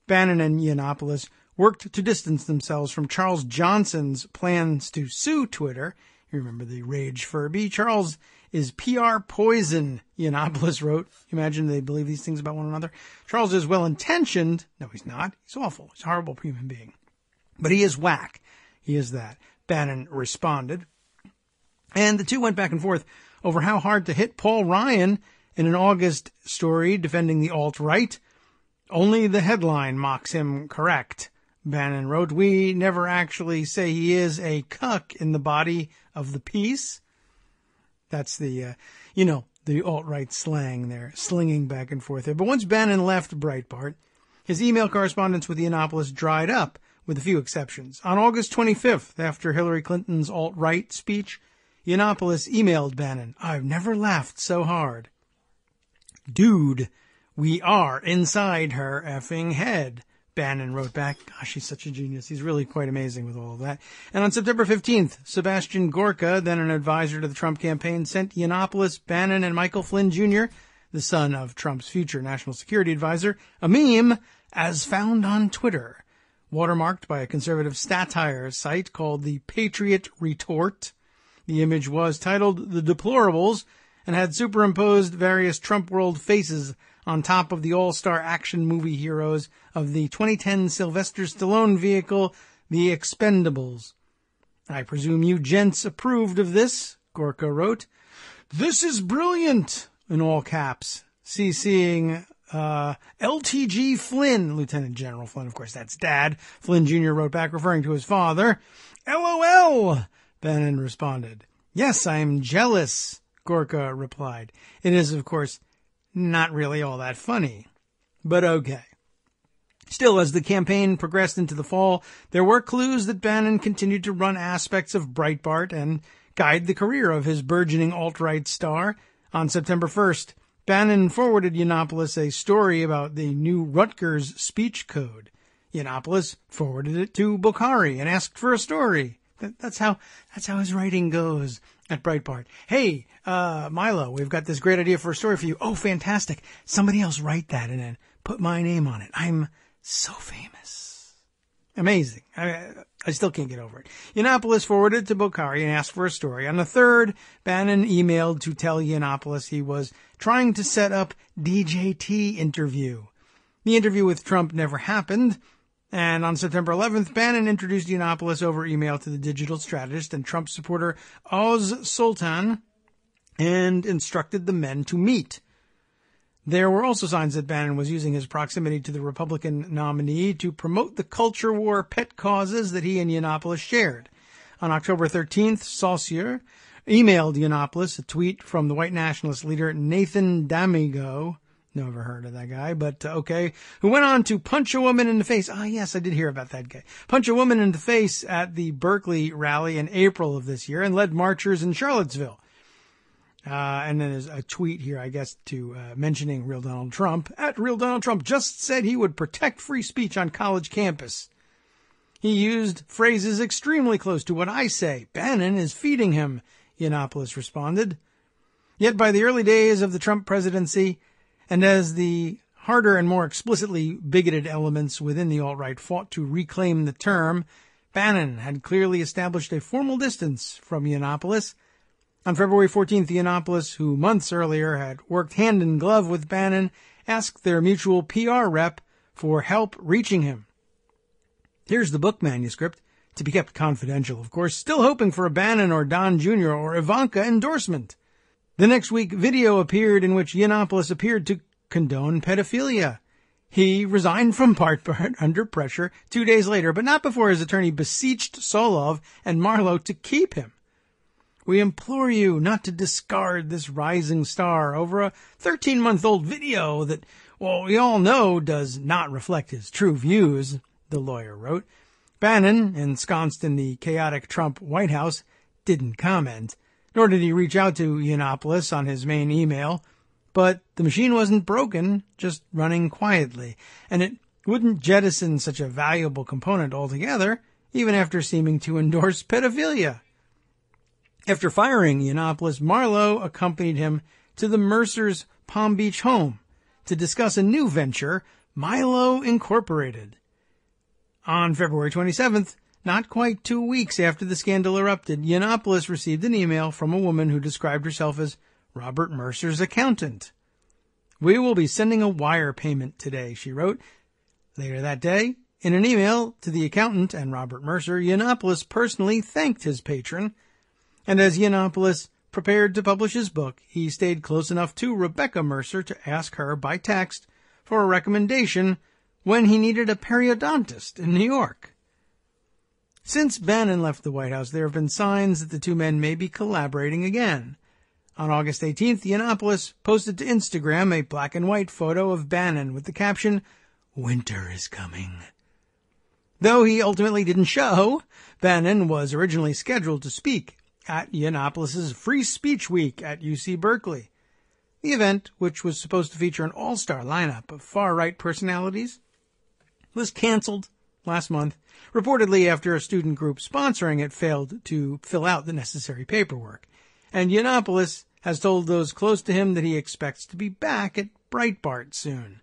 Bannon and Yiannopoulos worked to distance themselves from Charles Johnson's plans to sue Twitter. You remember the Rage Furby. "Charles is PR poison," Yiannopoulos wrote. Imagine they believe these things about one another. "Charles is well-intentioned." No, he's not. He's awful. He's a horrible human being. "But he is whack. He is that," Bannon responded. And the two went back and forth over how hard to hit Paul Ryan in an August story defending the alt-right. "Only the headline mocks him correct," Bannon wrote. "We never actually say he is a cuck in the body of the piece." That's the, the alt-right slang there, slinging back and forth there. But once Bannon left Breitbart, his email correspondence with Yiannopoulos dried up, with a few exceptions. On August 25th, after Hillary Clinton's alt-right speech, Yiannopoulos emailed Bannon, "I've never laughed so hard. Dude, we are inside her effing head," Bannon wrote back. Gosh, he's such a genius. He's really quite amazing with all of that. And on September 15th, Sebastian Gorka, then an advisor to the Trump campaign, sent Yiannopoulos, Bannon, and Michael Flynn Jr., the son of Trump's future national security advisor, a meme as found on Twitter, watermarked by a conservative satire site called the Patriot Retort. The image was titled "The Deplorables" and had superimposed various Trump world faces on top of the all-star action movie heroes of the 2010 Sylvester Stallone vehicle, The Expendables. "I presume you gents approved of this," Gorka wrote. "This is brilliant," in all caps, CCing LTG Flynn, Lieutenant General Flynn, of course, that's Dad. Flynn Jr. wrote back, referring to his father. "LOL," Bannon responded. "Yes, I'm jealous," Gorka replied. It is, of course, not really all that funny, but okay. Still, as the campaign progressed into the fall, there were clues that Bannon continued to run aspects of Breitbart and guide the career of his burgeoning alt-right star. On September 1st, Bannon forwarded Yiannopoulos a story about the new Rutgers speech code. Yiannopoulos forwarded it to Bokhari and asked for a story. That's how his writing goes at Breitbart. "Hey, Milo, we've got this great idea for a story for you." "Oh, fantastic. Somebody else write that and then put my name on it. I'm so famous." Amazing. I still can't get over it. Yiannopoulos forwarded to Bokhari and asked for a story. On the 3rd, Bannon emailed to tell Yiannopoulos he was trying to set up DJT interview. The interview with Trump never happened. And on September 11th, Bannon introduced Yiannopoulos over email to the digital strategist and Trump supporter Oz Sultan and instructed the men to meet. There were also signs that Bannon was using his proximity to the Republican nominee to promote the culture war pet causes that he and Yiannopoulos shared. On October 13th, Saussure emailed Yiannopoulos a tweet from the white nationalist leader Nathan D'Amigo, never heard of that guy, but okay, who went on to punch a woman in the face. Ah, yes, I did hear about that guy. Punch a woman in the face at the Berkeley rally in April of this year and led marchers in Charlottesville. And then there's a tweet here, I guess, to mentioning Real Donald Trump. At Real Donald Trump just said he would protect free speech on college campus. He used phrases extremely close to what I say. Bannon is feeding him, Yiannopoulos responded. Yet by the early days of the Trump presidency, and as the harder and more explicitly bigoted elements within the alt-right fought to reclaim the term, Bannon had clearly established a formal distance from Yiannopoulos. On February 14th, Yiannopoulos, who months earlier had worked hand in glove with Bannon, asked their mutual PR rep for help reaching him. Here's the book manuscript, to be kept confidential, of course, still hoping for a Bannon or Don Jr. or Ivanka endorsement. The next week, video appeared in which Yiannopoulos appeared to condone pedophilia. He resigned from Breitbart under pressure 2 days later, but not before his attorney beseeched Solov and Marlowe to keep him. We implore you not to discard this rising star over a 13-month-old video that, well, we all know does not reflect his true views, the lawyer wrote. Bannon, ensconced in the chaotic Trump White House, didn't comment, nor did he reach out to Yiannopoulos on his main email. But the machine wasn't broken, just running quietly, and it wouldn't jettison such a valuable component altogether, even after seeming to endorse pedophilia. After firing Yiannopoulos, Marlowe accompanied him to the Mercers' Palm Beach home to discuss a new venture, Milo Incorporated. On February 27th, not quite 2 weeks after the scandal erupted, Yiannopoulos received an email from a woman who described herself as Robert Mercer's accountant. We will be sending a wire payment today, she wrote. Later that day, in an email to the accountant and Robert Mercer, Yiannopoulos personally thanked his patron. And as Yiannopoulos prepared to publish his book, he stayed close enough to Rebecca Mercer to ask her by text for a recommendation when he needed a periodontist in New York. Since Bannon left the White House, there have been signs that the two men may be collaborating again. On August 18th, Yiannopoulos posted to Instagram a black and white photo of Bannon with the caption, "Winter is coming." Though he ultimately didn't show, Bannon was originally scheduled to speak at Yiannopoulos' Free Speech Week at UC Berkeley. The event, which was supposed to feature an all-star lineup of far-right personalities, was canceled last month, reportedly after a student group sponsoring it failed to fill out the necessary paperwork. And Yiannopoulos has told those close to him that he expects to be back at Breitbart soon.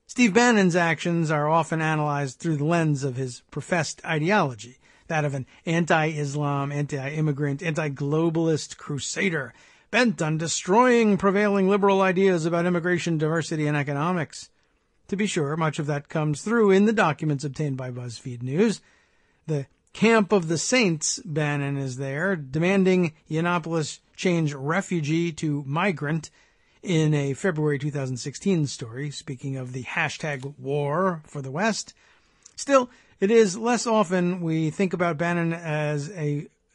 Steve Bannon's actions are often analyzed through the lens of his professed ideology, that of an anti-Islam, anti-immigrant, anti-globalist crusader bent on destroying prevailing liberal ideas about immigration, diversity, and economics. To be sure, much of that comes through in the documents obtained by BuzzFeed News. The camp of the saints, Bannon is there, demanding Yiannopoulos change refugee to migrant in a February 2016 story, speaking of the hashtag war for the West. Still, it is less often we think about Bannon as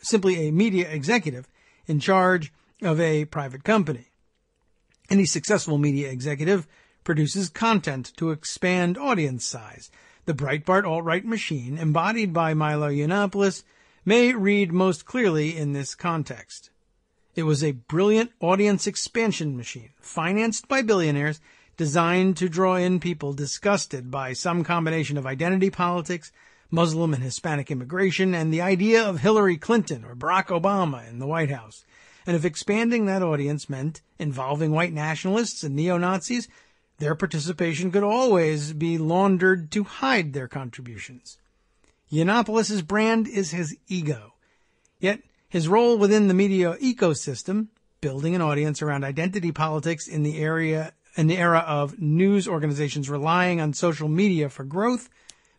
simply a media executive in charge of a private company. Any successful media executive produces content to expand audience size. The Breitbart alt-right machine, embodied by Milo Yiannopoulos, may read most clearly in this context. It was a brilliant audience expansion machine, financed by billionaires, designed to draw in people disgusted by some combination of identity politics, Muslim and Hispanic immigration, and the idea of Hillary Clinton or Barack Obama in the White House. And if expanding that audience meant involving white nationalists and neo-Nazis, their participation could always be laundered to hide their contributions. Yiannopoulos' brand is his ego. Yet his role within the media ecosystem, building an audience around identity politics in the era of news organizations relying on social media for growth,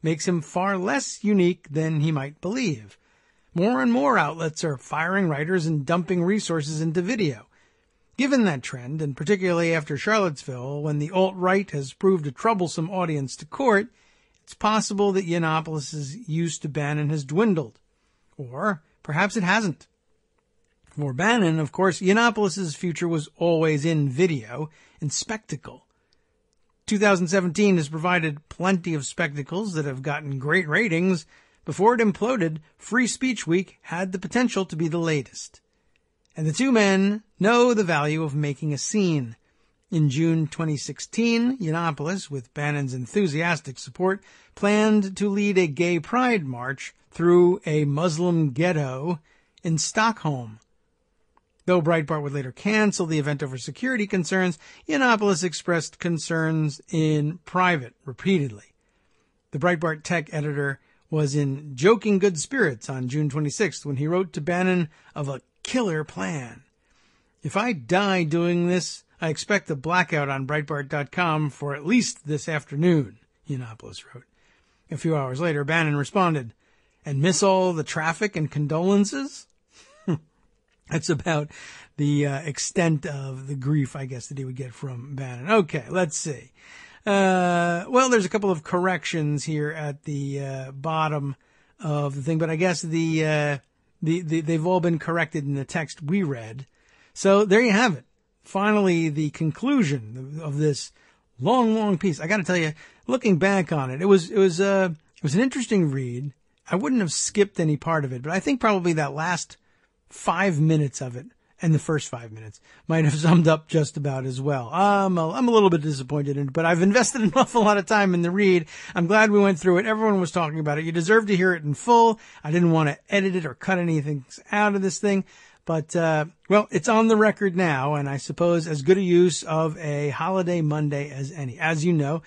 makes him far less unique than he might believe. More and more outlets are firing writers and dumping resources into video. Given that trend, and particularly after Charlottesville, when the alt-right has proved a troublesome audience to court, it's possible that Yiannopoulos' use to Bannon has dwindled. Or perhaps it hasn't. For Bannon, of course, Yiannopoulos' future was always in video and spectacle. 2017 has provided plenty of spectacles that have gotten great ratings. Before it imploded, Free Speech Week had the potential to be the latest. And the two men know the value of making a scene. In June 2016, Yiannopoulos, with Bannon's enthusiastic support, planned to lead a gay pride march through a Muslim ghetto in Stockholm. Though Breitbart would later cancel the event over security concerns, Yiannopoulos expressed concerns in private repeatedly. The Breitbart tech editor was in joking good spirits on June 26th when he wrote to Bannon of a killer plan. "If I die doing this, I expect a blackout on Breitbart.com for at least this afternoon," Yiannopoulos wrote. A few hours later, Bannon responded, "And miss all the traffic and condolences?" That's about the extent of the grief, I guess, that he would get from Bannon. Okay, let's see. Well, there's a couple of corrections here at the bottom of the thing, but I guess they've all been corrected in the text we read. So there you have it. Finally, the conclusion of this long piece. I got to tell you, looking back on it, it was an interesting read. I wouldn't have skipped any part of it, but I think probably that last 5 minutes of it and the first 5 minutes might have summed up just about as well. I'm a little bit disappointed in it, but I've invested an awful lot of time in the read. I'm glad we went through it. Everyone was talking about it. You deserve to hear it in full. I didn't want to edit it or cut anything out of this thing. But, well, it's on the record now, and I suppose as good a use of a holiday Monday as any. As you know,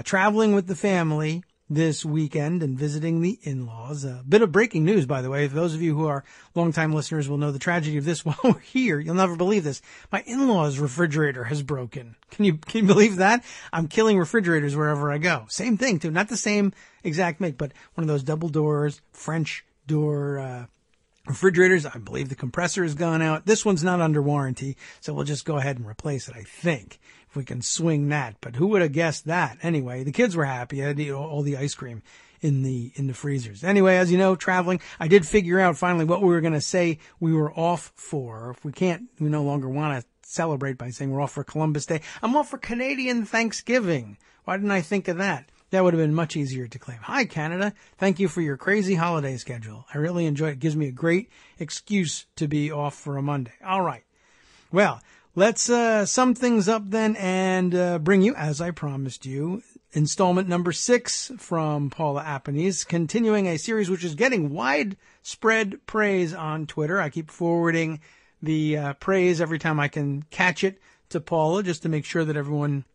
traveling with the family this weekend and visiting the in-laws. A bit of breaking news, by the way. For those of you who are longtime listeners will know the tragedy of this while we're here. You'll never believe this. My in-laws' refrigerator has broken. Can you believe that? I'm killing refrigerators wherever I go. Same thing, too. Not the same exact make, but one of those double doors, French door, refrigerators. I believe the compressor has gone out. This one's not under warranty, so we'll just go ahead and replace it, I think, if we can swing that. But who would have guessed that? Anyway, the kids were happy. I had to eat all the ice cream in the freezers. Anyway, as you know, traveling, I did figure out finally what we were going to say we were off for. If we no longer want to celebrate by saying we're off for Columbus Day. I'm off for Canadian Thanksgiving. Why didn't I think of that? That would have been much easier to claim. Hi, Canada. Thank you for your crazy holiday schedule. I really enjoy it. It gives me a great excuse to be off for a Monday. All right. Well, let's sum things up then and bring you, as I promised you, installment number 6 from Paula Appanese, continuing a series which is getting widespread praise on Twitter. I keep forwarding the praise every time I can catch it to Paula, just to make sure that everyone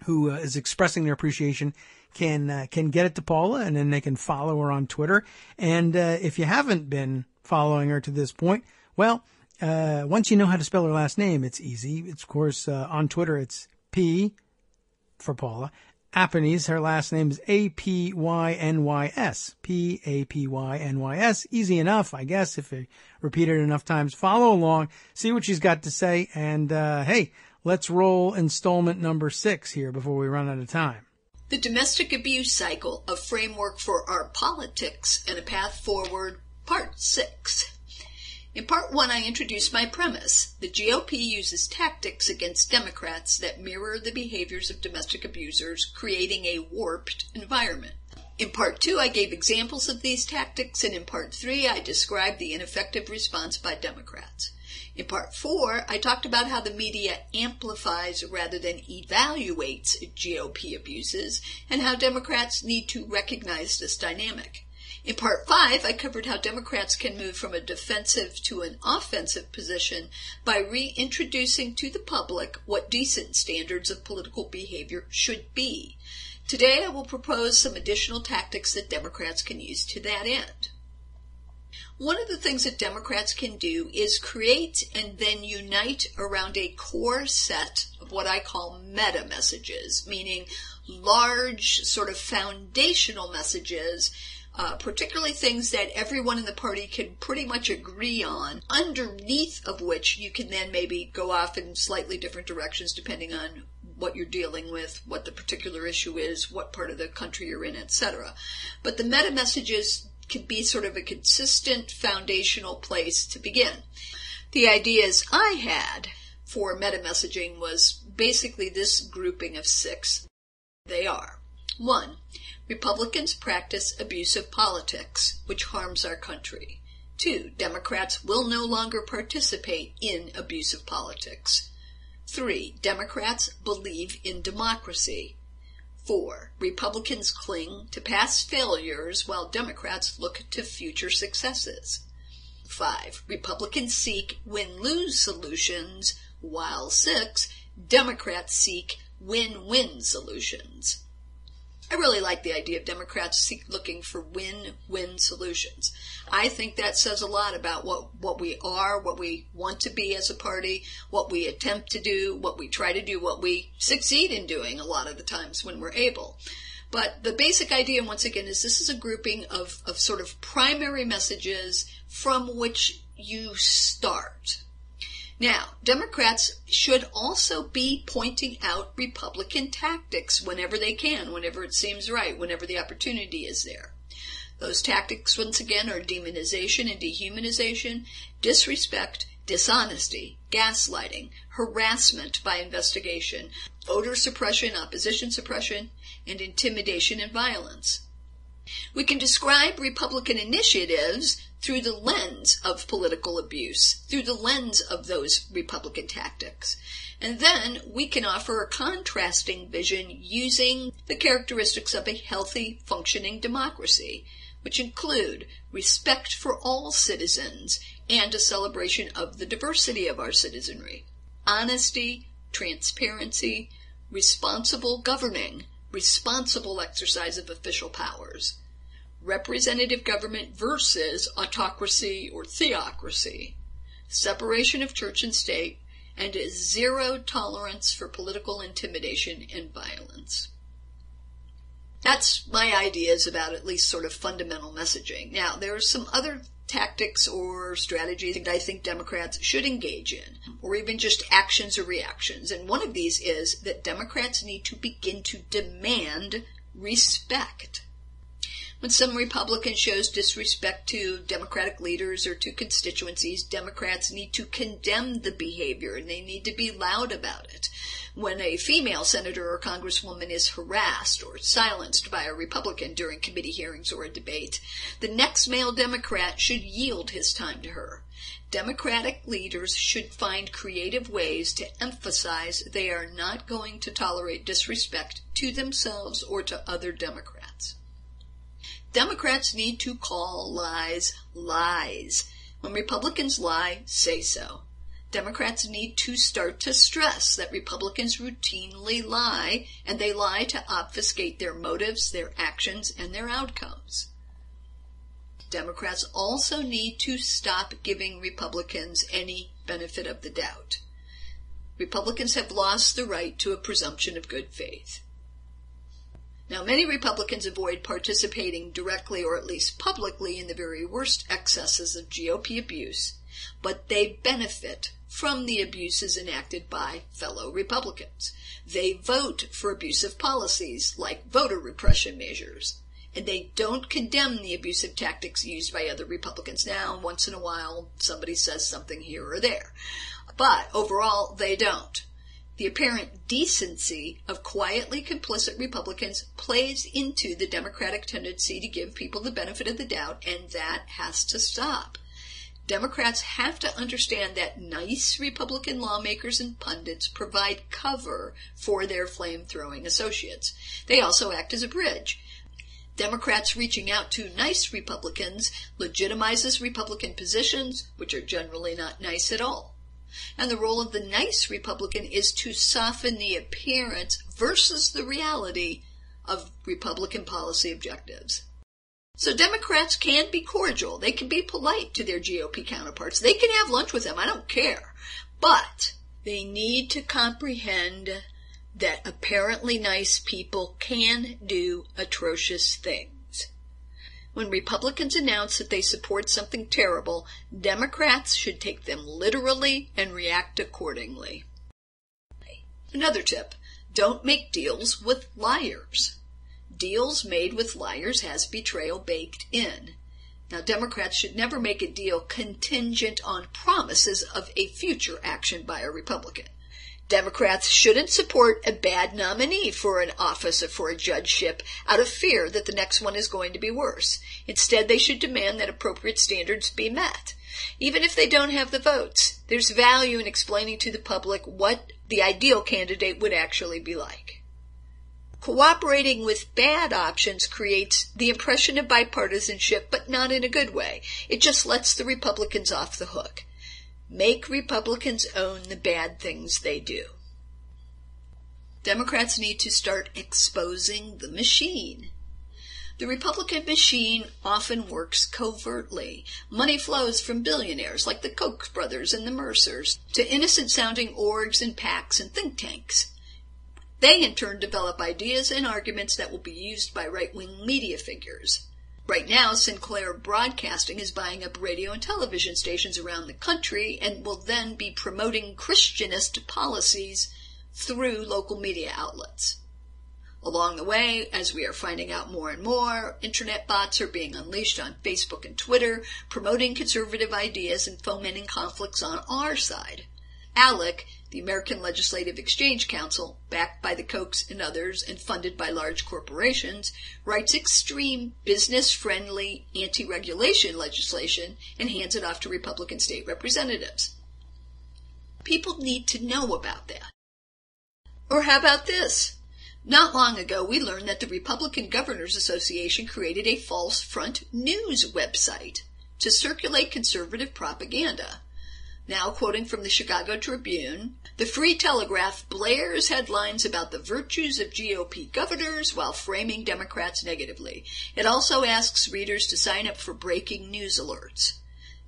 who is expressing their appreciation can get it to Paula, and then they can follow her on Twitter. And if you haven't been following her to this point, well, once you know how to spell her last name, it's easy. It's, of course, on Twitter, it's P for Paula. Appanese, her last name is Apynys. Papynys. Easy enough, I guess, if you repeat it enough times. Follow along, see what she's got to say, and hey, let's roll installment number 6 here before we run out of time. The Domestic Abuse Cycle, A Framework for Our Politics and a Path Forward, Part 6. In Part 1, I introduced my premise. The GOP uses tactics against Democrats that mirror the behaviors of domestic abusers, creating a warped environment. In Part 2, I gave examples of these tactics, and in Part 3, I described the ineffective response by Democrats. In Part 4, I talked about how the media amplifies rather than evaluates GOP abuses, and how Democrats need to recognize this dynamic. In Part 5, I covered how Democrats can move from a defensive to an offensive position by reintroducing to the public what decent standards of political behavior should be. Today, I will propose some additional tactics that Democrats can use to that end. One of the things that Democrats can do is create and then unite around a core set of what I call meta messages, meaning large sort of foundational messages particularly things that everyone in the party can pretty much agree on, underneath of which you can then maybe go off in slightly different directions depending on what you're dealing with, what the particular issue is, what part of the country you're in, etc. But the meta messages can be sort of a consistent foundational place to begin. The ideas I had for meta messaging was basically this grouping of 6. They are: 1. Republicans practice abusive politics, which harms our country. 2. Democrats will no longer participate in abusive politics. 3. Democrats believe in democracy. 4. Republicans cling to past failures while Democrats look to future successes. 5. Republicans seek win-lose solutions, while 6. Democrats seek win-win solutions. I really like the idea of Democrats looking for win-win solutions. I think that says a lot about what we are, what we want to be as a party, what we attempt to do, what we try to do, what we succeed in doing a lot of the times when we're able. But the basic idea, once again, is this is a grouping of sort of primary messages from which you start. Now, Democrats should also be pointing out Republican tactics whenever they can, whenever it seems right, whenever the opportunity is there. Those tactics, once again, are demonization and dehumanization, disrespect, dishonesty, gaslighting, harassment by investigation, voter suppression, opposition suppression, and intimidation and violence. We can describe Republican initiatives through the lens of political abuse, through the lens of those Republican tactics. And then we can offer a contrasting vision using the characteristics of a healthy, functioning democracy, which include respect for all citizens and a celebration of the diversity of our citizenry, honesty, transparency, responsible governing, responsible exercise of official powers, representative government versus autocracy or theocracy, separation of church and state, and zero tolerance for political intimidation and violence. That's my ideas about at least sort of fundamental messaging. Now, there are some other tactics or strategies that I think Democrats should engage in, or even just actions or reactions. And one of these is that Democrats need to begin to demand respect. When some Republican shows disrespect to Democratic leaders or to constituencies, Democrats need to condemn the behavior, and they need to be loud about it. When a female senator or congresswoman is harassed or silenced by a Republican during committee hearings or a debate, the next male Democrat should yield his time to her. Democratic leaders should find creative ways to emphasize they are not going to tolerate disrespect to themselves or to other Democrats. Democrats need to call lies lies. When Republicans lie, say so. Democrats need to start to stress that Republicans routinely lie, and they lie to obfuscate their motives, their actions, and their outcomes. Democrats also need to stop giving Republicans any benefit of the doubt. Republicans have lost the right to a presumption of good faith. Now, many Republicans avoid participating directly or at least publicly in the very worst excesses of GOP abuse, but they benefit from the abuses enacted by fellow Republicans. They vote for abusive policies like voter repression measures, and they don't condemn the abusive tactics used by other Republicans. Now, once in a while, somebody says something here or there, but overall, they don't. The apparent decency of quietly complicit Republicans plays into the Democratic tendency to give people the benefit of the doubt, and that has to stop. Democrats have to understand that nice Republican lawmakers and pundits provide cover for their flame-throwing associates. They also act as a bridge. Democrats reaching out to nice Republicans legitimizes Republican positions, which are generally not nice at all. And the role of the nice Republican is to soften the appearance versus the reality of Republican policy objectives. So Democrats can be cordial. They can be polite to their GOP counterparts. They can have lunch with them. I don't care. But they need to comprehend that apparently nice people can do atrocious things. When Republicans announce that they support something terrible, Democrats should take them literally and react accordingly. Another tip, don't make deals with liars. Deals made with liars has betrayal baked in. Now, Democrats should never make a deal contingent on promises of a future action by a Republican. Democrats shouldn't support a bad nominee for an office or for a judgeship out of fear that the next one is going to be worse. Instead, they should demand that appropriate standards be met. Even if they don't have the votes, there's value in explaining to the public what the ideal candidate would actually be like. Cooperating with bad options creates the impression of bipartisanship, but not in a good way. It just lets the Republicans off the hook. Make Republicans own the bad things they do. Democrats need to start exposing the machine. The Republican machine often works covertly. Money flows from billionaires like the Koch brothers and the Mercers to innocent-sounding orgs and PACs and think tanks. They, in turn, develop ideas and arguments that will be used by right-wing media figures. Right now, Sinclair Broadcasting is buying up radio and television stations around the country and will then be promoting Christianist policies through local media outlets. Along the way, as we are finding out more and more, internet bots are being unleashed on Facebook and Twitter, promoting conservative ideas and fomenting conflicts on our side. ALEC, the American Legislative Exchange Council, backed by the Kochs and others and funded by large corporations, writes extreme, business-friendly anti-regulation legislation and hands it off to Republican state representatives. People need to know about that. Or how about this? Not long ago, we learned that the Republican Governors Association created a false front news website to circulate conservative propaganda. Now, quoting from the Chicago Tribune, the Free Telegraph blares headlines about the virtues of GOP governors while framing Democrats negatively. It also asks readers to sign up for breaking news alerts.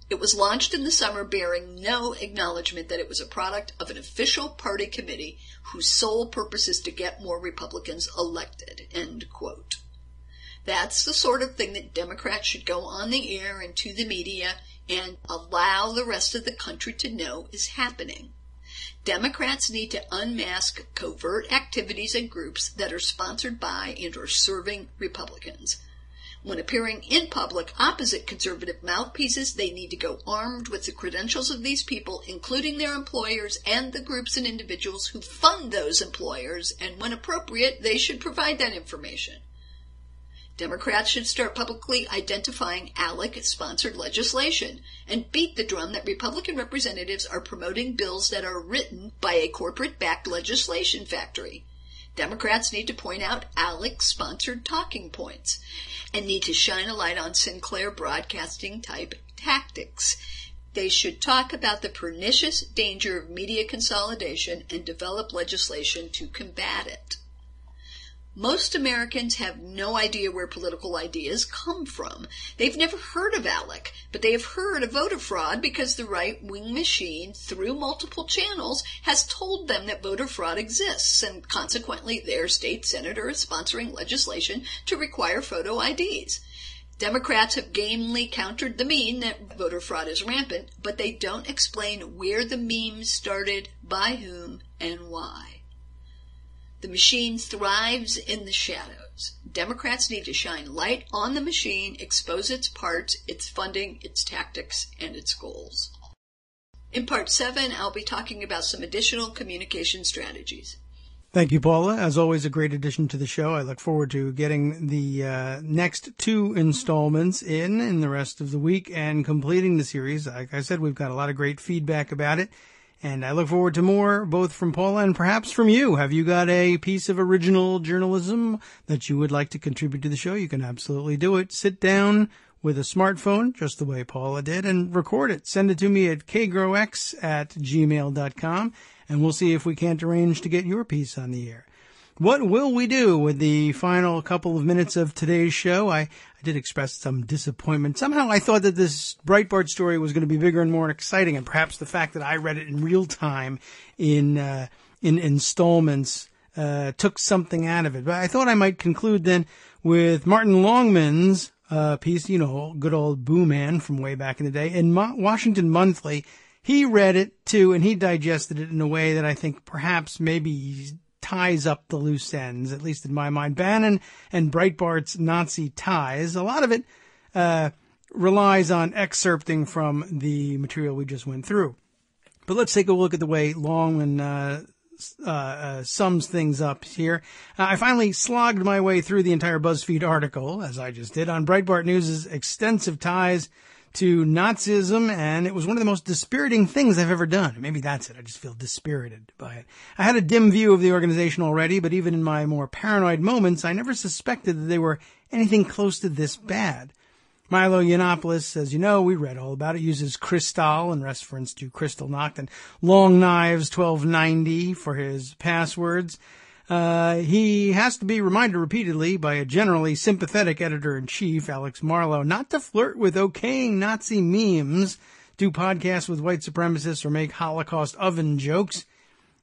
It was launched in the summer bearing no acknowledgement that it was a product of an official party committee whose sole purpose is to get more Republicans elected, end quote. That's the sort of thing that Democrats should go on the air and to the media and allow the rest of the country to know is happening. Democrats need to unmask covert activities and groups that are sponsored by and are serving Republicans. When appearing in public opposite conservative mouthpieces, they need to go armed with the credentials of these people, including their employers and the groups and individuals who fund those employers, and when appropriate, they should provide that information. Democrats should start publicly identifying ALEC-sponsored legislation and beat the drum that Republican representatives are promoting bills that are written by a corporate-backed legislation factory. Democrats need to point out ALEC-sponsored talking points and need to shine a light on Sinclair Broadcasting-type tactics. They should talk about the pernicious danger of media consolidation and develop legislation to combat it. Most Americans have no idea where political ideas come from. They've never heard of ALEC, but they have heard of voter fraud because the right-wing machine, through multiple channels, has told them that voter fraud exists, and consequently their state senator is sponsoring legislation to require photo IDs. Democrats have gamely countered the meme that voter fraud is rampant, but they don't explain where the meme started, by whom, and why. The machine thrives in the shadows. Democrats need to shine light on the machine, expose its parts, its funding, its tactics, and its goals. In Part 7, I'll be talking about some additional communication strategies. Thank you, Paula. As always, a great addition to the show. I look forward to getting the next 2 installments in the rest of the week and completing the series. Like I said, we've got a lot of great feedback about it. And I look forward to more, both from Paula and perhaps from you. Have you got a piece of original journalism that you would like to contribute to the show? You can absolutely do it. Sit down with a smartphone, just the way Paula did, and record it. Send it to me at kagrox@gmail.com, and we'll see if we can't arrange to get your piece on the air. What will we do with the final couple of minutes of today's show? I did express some disappointment. Somehow I thought that this Breitbart story was going to be bigger and more exciting, and perhaps the fact that I read it in real time in installments took something out of it. But I thought I might conclude then with Martin Longman's piece, you know, good old Boo Man from way back in the day. In Washington Monthly, he read it too, and he digested it in a way that I think perhaps maybe ties up the loose ends, at least in my mind. Bannon and Breitbart's Nazi ties, a lot of it relies on excerpting from the material we just went through. But let's take a look at the way Longman sums things up here. I finally slogged my way through the entire BuzzFeed article, as I just did, on Breitbart News' extensive ties to Nazism, and it was one of the most dispiriting things I've ever done. Maybe that's it. I just feel dispirited by it. I had a dim view of the organization already, but even in my more paranoid moments, I never suspected that they were anything close to this bad. Milo Yiannopoulos, as you know, we read all about it, uses Cristal in reference to Kristallnacht and Long Knives 1290 for his passwords. He has to be reminded repeatedly by a generally sympathetic editor-in-chief, Alex Marlow, not to flirt with okaying Nazi memes, do podcasts with white supremacists, or make Holocaust oven jokes.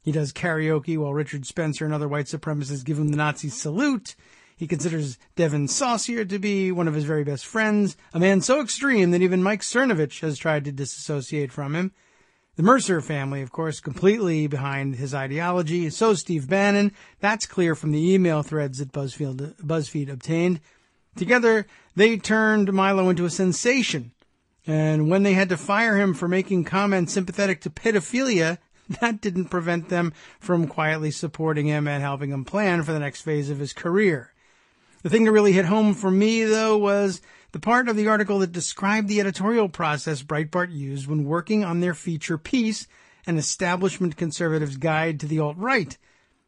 He does karaoke while Richard Spencer and other white supremacists give him the Nazi salute. He considers Devin Saucier to be one of his very best friends, a man so extreme that even Mike Cernovich has tried to disassociate from him. The Mercer family, of course, completely behind his ideology. So Steve Bannon. That's clear from the email threads that BuzzFeed obtained. Together, they turned Milo into a sensation. And when they had to fire him for making comments sympathetic to pedophilia, that didn't prevent them from quietly supporting him and helping him plan for the next phase of his career. The thing that really hit home for me, though, was the part of the article that described the editorial process Breitbart used when working on their feature piece, An Establishment Conservative's Guide to the Alt-Right.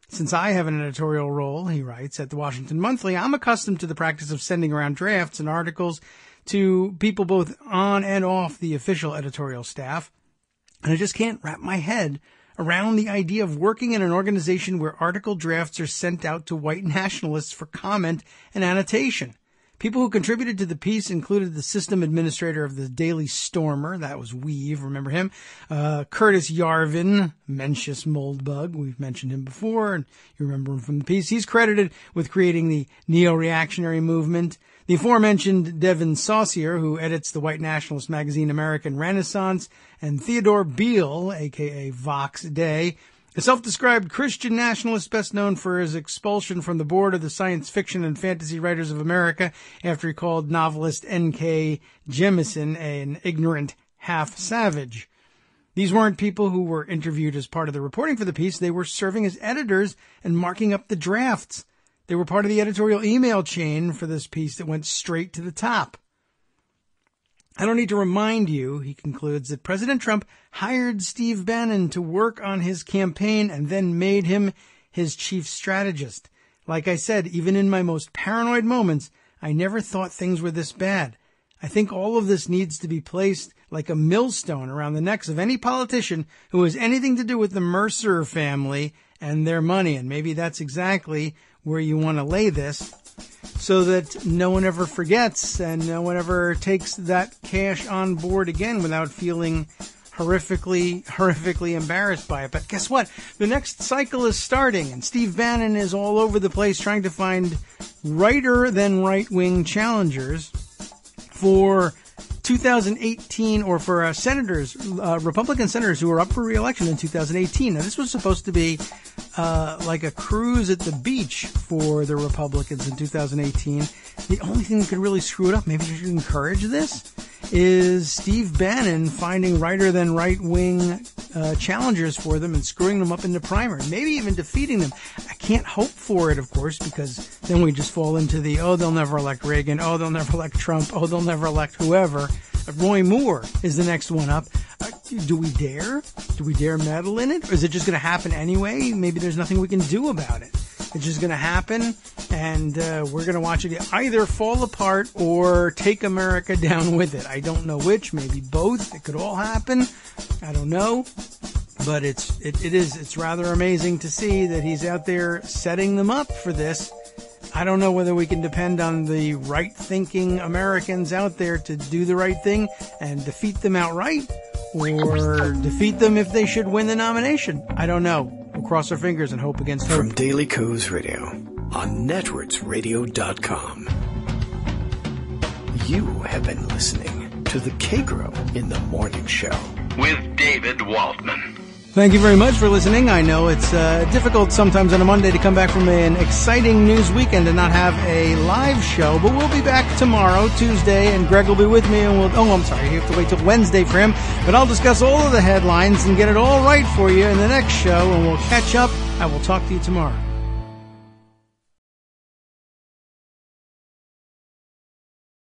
Since I have an editorial role, he writes, at the Washington Monthly, I'm accustomed to the practice of sending around drafts and articles to people both on and off the official editorial staff, and I just can't wrap my head around the idea of working in an organization where article drafts are sent out to white nationalists for comment and annotation. People who contributed to the piece included the system administrator of the Daily Stormer, that was Weave, remember him, Curtis Yarvin, Mencius Moldbug, we've mentioned him before, and you remember him from the piece. He's credited with creating the neo-reactionary movement. The aforementioned Devin Saucier, who edits the white nationalist magazine American Renaissance, and Theodore Beale, a.k.a. Vox Day, a self-described Christian nationalist best known for his expulsion from the board of the Science Fiction and Fantasy Writers of America after he called novelist N.K. Jemisin an ignorant half-savage. These weren't people who were interviewed as part of the reporting for the piece. They were serving as editors and marking up the drafts. They were part of the editorial email chain for this piece that went straight to the top. I don't need to remind you, he concludes, that President Trump hired Steve Bannon to work on his campaign and then made him his chief strategist. Like I said, even in my most paranoid moments, I never thought things were this bad. I think all of this needs to be placed like a millstone around the necks of any politician who has anything to do with the Mercer family and their money. And maybe that's exactly where you want to lay this, so that no one ever forgets and no one ever takes that cash on board again without feeling horrifically embarrassed by it. But guess what? The next cycle is starting, and Steve Bannon is all over the place trying to find righter than right-wing challengers for 2018, or for senators, Republican senators who are up for re-election in 2018. Now, this was supposed to be like a cruise at the beach for the Republicans in 2018. The only thing that could really screw it up, maybe you should encourage this, is Steve Bannon finding righter than right-wing challengers for them and screwing them up in the primary, maybe even defeating them. I can't hope for it, of course, because then we just fall into the, oh, they'll never elect Reagan, oh, they'll never elect Trump, oh, they'll never elect whoever. Roy Moore is the next one up. Do we dare? Do we dare meddle in it? Or is it just going to happen anyway? Maybe there's nothing we can do about it. It's just going to happen, and we're going to watch it either fall apart or take America down with it. I don't know which, maybe both. It could all happen. I don't know. But it's rather amazing to see that he's out there setting them up for this. I don't know whether we can depend on the right-thinking Americans out there to do the right thing and defeat them outright, or defeat them if they should win the nomination. I don't know. We'll cross our fingers and hope against hope. From Daily Kos Radio on networksradio.com. You have been listening to the Kagro in the Morning Show with David Waldman. Thank you very much for listening. I know it's difficult sometimes on a Monday to come back from an exciting news weekend and not have a live show, but we'll be back tomorrow, Tuesday, and Greg will be with me, and I'm sorry, you have to wait till Wednesday for him, but I'll discuss all of the headlines and get it all right for you in the next show, and we'll catch up. I will talk to you tomorrow.